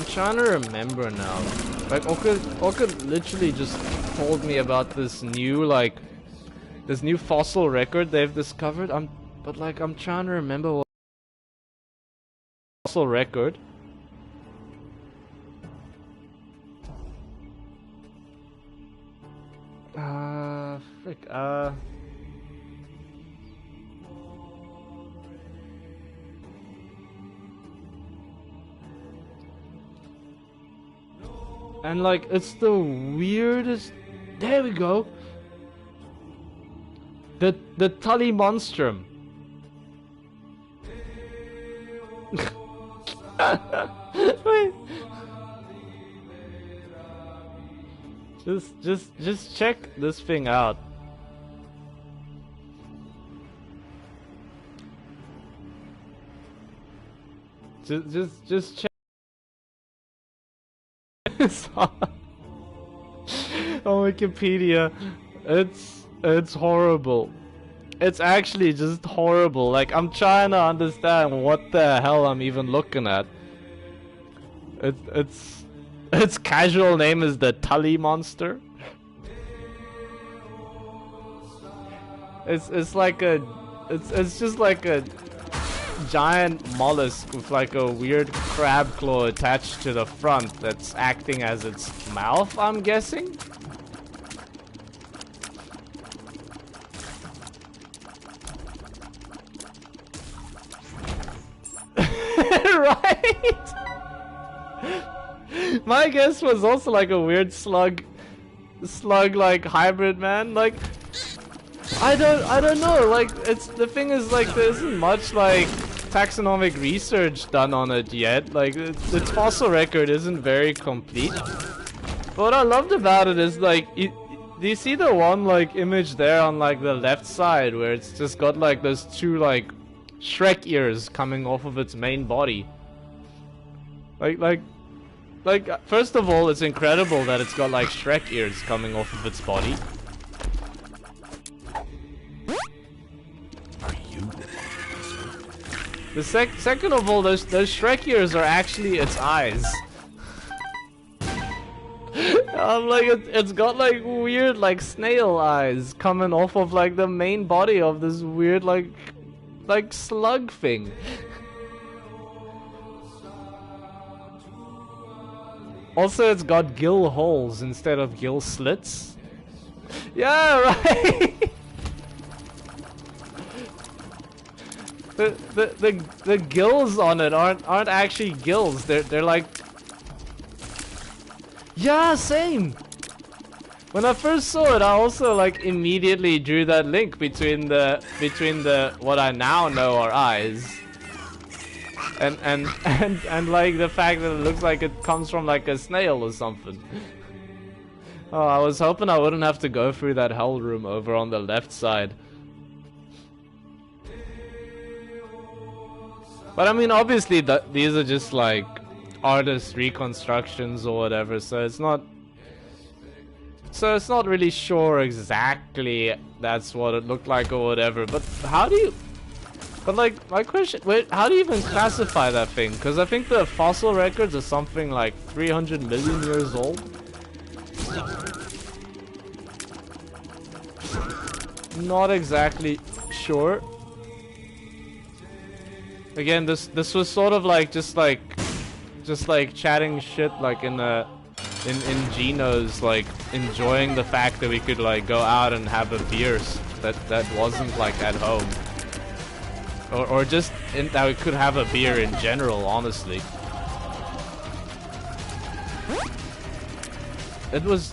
trying to remember now. Like, Orchid literally just told me about this new fossil record they've discovered. But I'm trying to remember what fossil record. Frick, and like, it's the weirdest. There we go. The Tully Monstrum. Wait. Just check this thing out. Just check. On Wikipedia, it's horrible. It's actually just horrible. Like, I'm trying to understand what the hell I'm even looking at. Its casual name is the Tully Monster. It's just like a giant mollusk with like a weird crab claw attached to the front that's acting as its mouth, I'm guessing? Right? My guess was also like a weird slug like hybrid, man. Like I don't know, like it's the thing is like there isn't much like taxonomic research done on it yet. Like its fossil record isn't very complete. But what I loved about it is like do you see the one like image there on like the left side where it's just got like those two like Shrek ears coming off of its main body? Like first of all, it's incredible that it's got like Shrek ears coming off of its body. Are you? The second of all, those Shrek ears are actually its eyes. I'm like, it's got like weird like snail eyes coming off of like the main body of this weird like slug thing. Also, it's got gill holes instead of gill slits. Yeah, right. the gills on it aren't actually gills. They're like, yeah, same. When I first saw it, I also like immediately drew that link between the what I now know are eyes. And like the fact that it looks like it comes from like a snail or something. Oh, I was hoping I wouldn't have to go through that hell room over on the left side. But I mean, obviously these are just like artist reconstructions or whatever, so it's not really sure exactly that's what it looked like or whatever. But how do you? But like, my question, wait, how do you even classify that thing? Because I think the fossil records are something like 300 million years old. Not exactly sure. Again, this was sort of like just like chatting shit like in Geno's, like enjoying the fact that we could like go out and have a beer that wasn't like at home. Or just that we could have a beer in general, honestly. It was...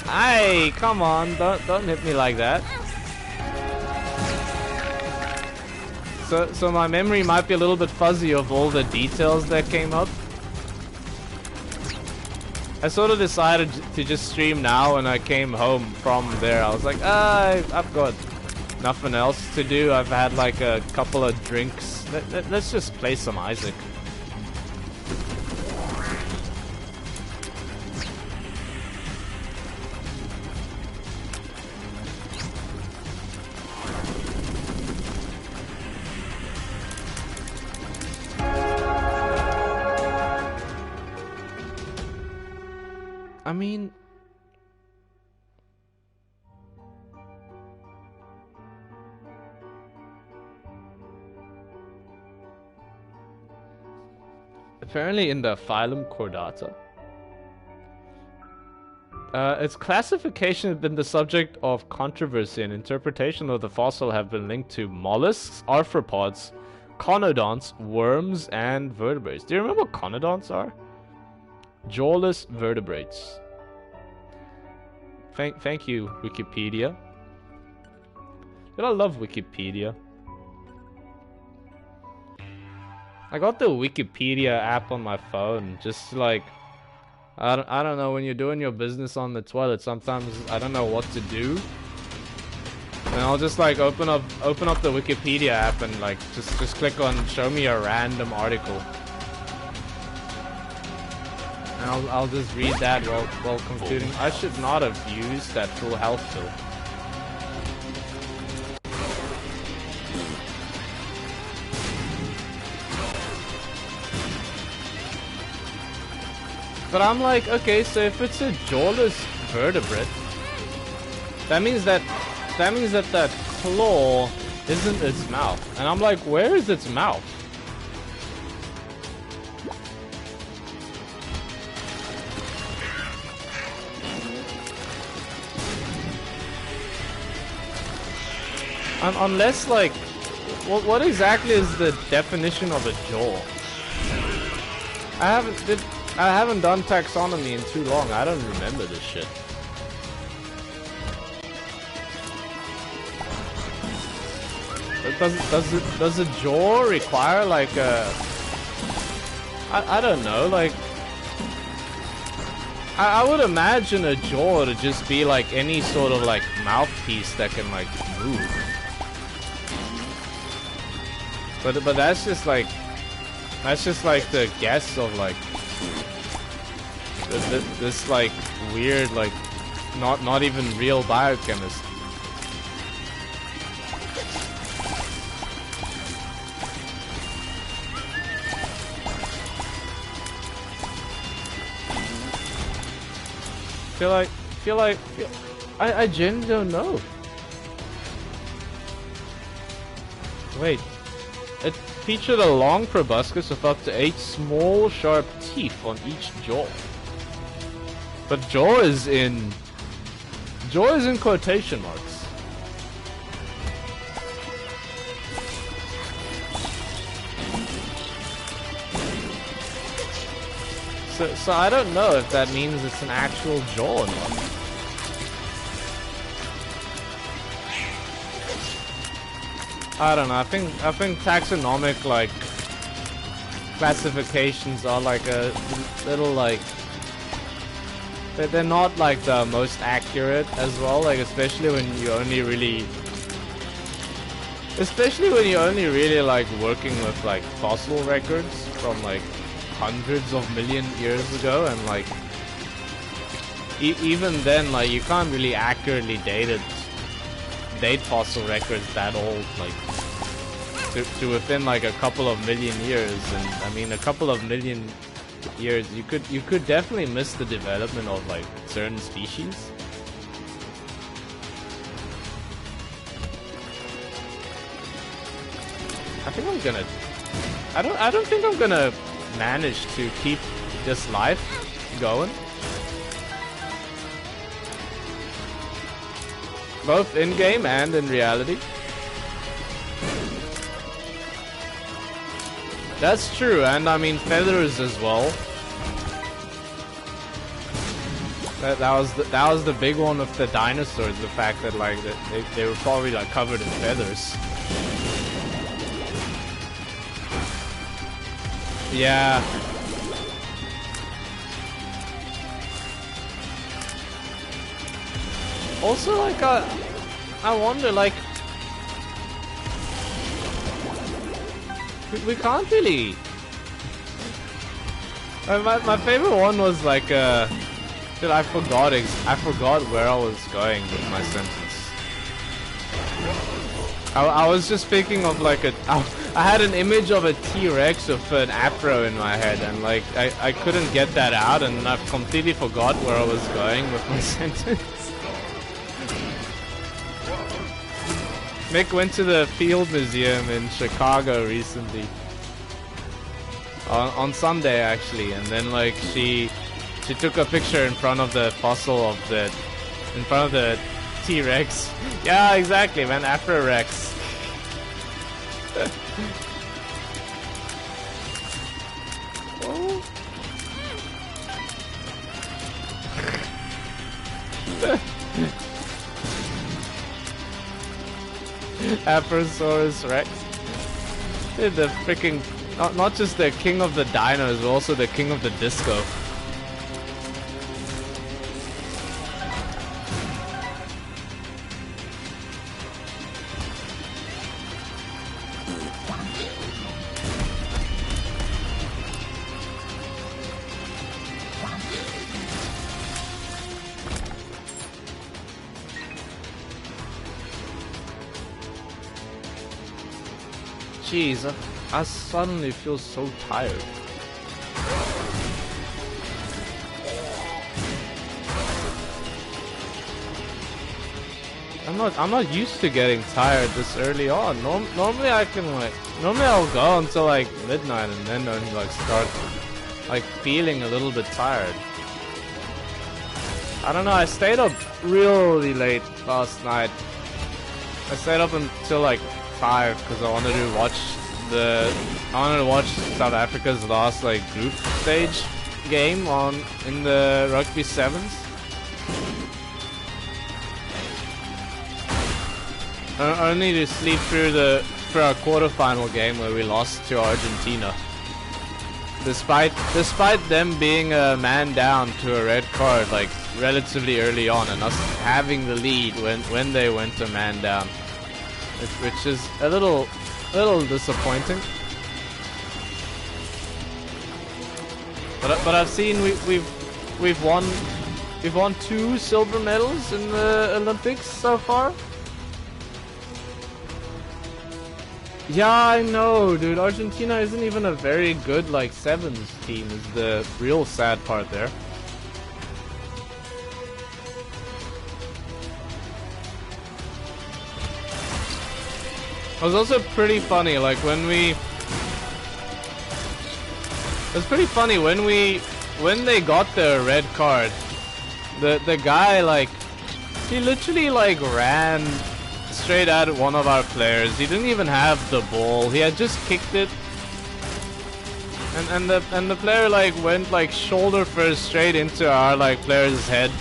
Hey, come on, don't hit me like that. So my memory might be a little bit fuzzy of all the details that came up. I sort of decided to just stream now when I came home from there. I was like, I've got nothing else to do. I've had like a couple of drinks. Let's just play some Isaac. I mean... apparently in the phylum Chordata, its classification has been the subject of controversy, and interpretation of the fossil have been linked to mollusks, arthropods, conodonts, worms, and vertebrates. Do you remember what conodonts are? Jawless vertebrates. Thank you, Wikipedia. But I love Wikipedia. I got the Wikipedia app on my phone, just like, I don't know, when you're doing your business on the toilet, sometimes I don't know what to do. And I'll just like open up the Wikipedia app and like just click on show me a random article. And I'll just read that while computing. I should not have used that full health pill. But I'm like, okay, so if it's a jawless vertebrate, that means that claw isn't its mouth. And I'm like, where is its mouth? Unless, like, what exactly is the definition of a jaw? I haven't done taxonomy in too long. I don't remember this shit. Does a jaw require like a? I don't know, like. I would imagine a jaw to just be like any sort of like mouthpiece that can like move. But that's just like the guess of like this like weird like not even real biochemist. I genuinely don't know. Wait. It featured a long proboscis with up to 8 small, sharp teeth on each jaw. But jaw is in quotation marks. So I don't know if that means it's an actual jaw or not. I don't know. I think taxonomic like classifications are like a little like they're not like the most accurate as well. Like especially when you're only really like working with like fossil records from like hundreds of million years ago, and like even then like you can't really accurately date fossil records that old, like to within like a couple of million years. And I mean a couple of million years you could definitely miss the development of like certain species. I don't think I'm gonna manage to keep this life going. Both in-game and in reality. That's true, and I mean feathers as well. That was the big one with the dinosaurs, the fact that like they were probably like covered in feathers. Yeah. Also, like, I wonder, like, we can't really. My favorite one was like, dude, I forgot where I was going with my sentence. I was just thinking of like I had an image of a T-Rex with an afro in my head, and like I couldn't get that out, and I completely forgot where I was going with my sentence. Mick went to the Field Museum in Chicago recently. On Sunday actually, and then like she took a picture in front of the fossil of in front of the T-Rex. Yeah, exactly, man, Afro-Rex. Oh. Afrosaurus Rex. Dude, the freaking not just the king of the dinos, but also the king of the disco. Jeez, I suddenly feel so tired. not used to getting tired this early on. Normally I can normally I'll go until like midnight and then only like start like feeling a little bit tired. I don't know, I stayed up really late last night. I stayed up until like 5 because I wanted to watch South Africa's last like group stage game in the rugby sevens. Only to sleep through our quarterfinal game where we lost to Argentina. Despite them being a man down to a red card like relatively early on and us having the lead when they went to man down, which is a little disappointing. But I've seen we've won 2 silver medals in the Olympics so far. Yeah, I know, dude. Argentina isn't even a very good like sevens team. Is the real sad part there. It was also pretty funny, like when they got their red card, the guy like he literally like ran straight at one of our players. He didn't even have the ball. He had just kicked it, and the player like went like shoulder first straight into our like player's head.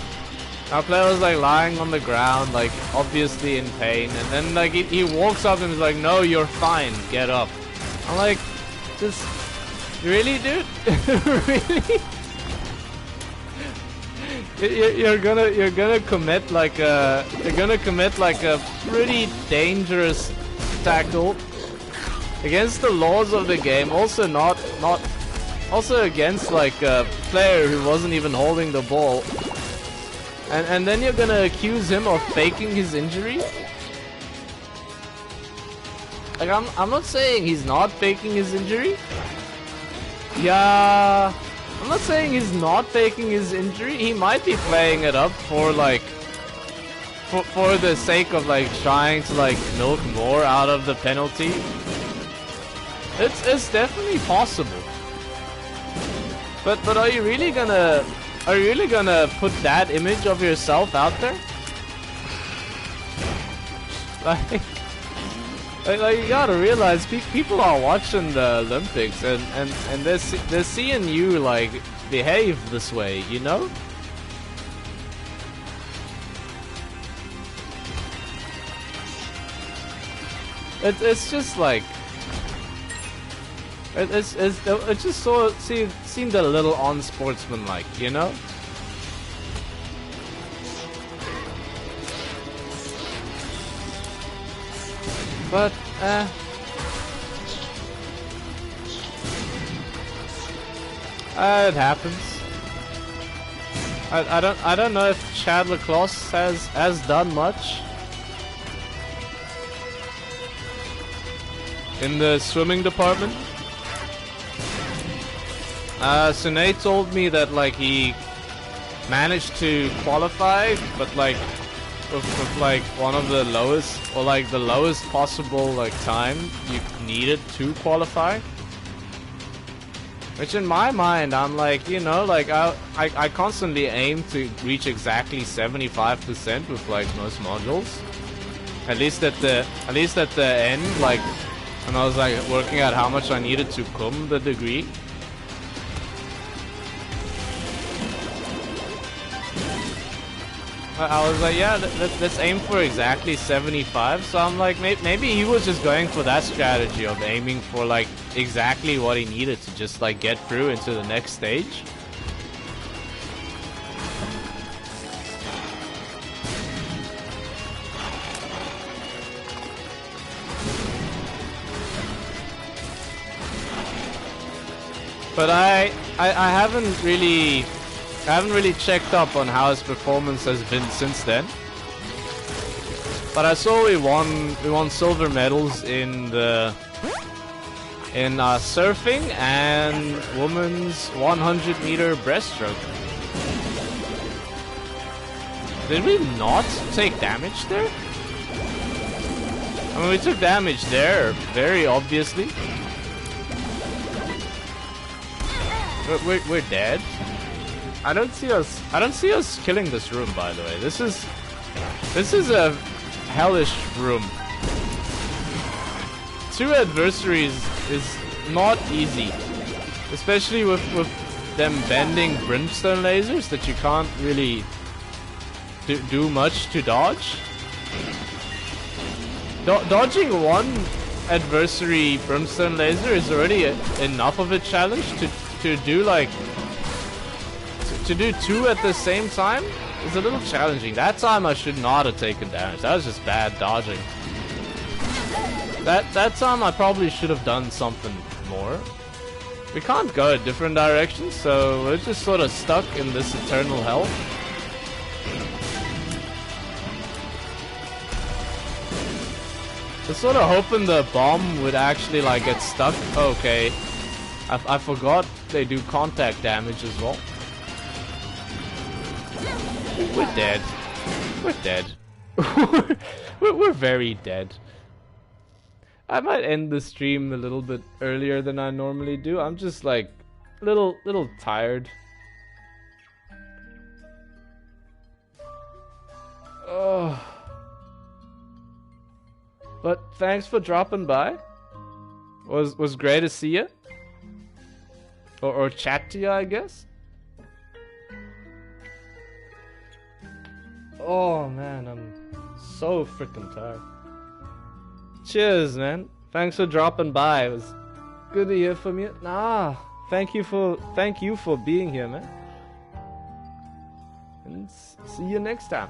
Our player was like lying on the ground, like obviously in pain, and then like he walks up and is like, "No, you're fine. Get up." I'm like, "Just really, dude? Really? You're gonna commit like a pretty dangerous tackle against the laws of the game. Also against like a player who wasn't even holding the ball. And then you're gonna accuse him of faking his injury? Like I'm not saying he's not faking his injury. Yeah, I'm not saying he's not faking his injury. He might be playing it up for like for the sake of like trying to like milk more out of the penalty. It's definitely possible. But are you really gonna put that image of yourself out there? Like you gotta realize people are watching the Olympics and they're seeing you like behave this way, you know? It's just like it just seemed a little unsportsmanlike, you know? But it happens. I don't know if Chad Lacrosse has done much in the swimming department. Sune told me that like he managed to qualify, but like with like one of the lowest, or like the lowest possible like time you needed to qualify. Which in my mind, I'm like, you know, like I constantly aim to reach exactly 75% with like most modules. At least at the end, like when I was like working out how much I needed to cum the degree. I was like, yeah, let's aim for exactly 75. So I'm like, maybe he was just going for that strategy of aiming for like exactly what he needed to just like get through into the next stage. But I haven't really checked up on how his performance has been since then. But I saw we won silver medals in surfing and women's 100-meter breaststroke. Did we not take damage there? I mean, we took damage there, very obviously. We're dead. I don't see us killing this room, by the way. This is a hellish room. 2 adversaries is not easy, especially with them bending brimstone lasers that you can't really do much to dodge. Dodging one adversary brimstone laser is already enough of a challenge to do like to do 2 at the same time is a little challenging. That time I should not have taken damage. That was just bad dodging. That time I probably should have done something more. We can't go a different direction, so we're just sort of stuck in this eternal hell. I was sort of hoping the bomb would actually like get stuck. Okay, I forgot they do contact damage as well. We're dead. We're dead. we're very dead. I might end the stream a little bit earlier than I normally do. I'm just like little tired. Oh. But thanks for dropping by. Was great to see you. Or chat to you, I guess. Oh man, I'm so freaking tired. Cheers, man. Thanks for dropping by. It was good to hear from you. Thank you for being here, man. And see you next time.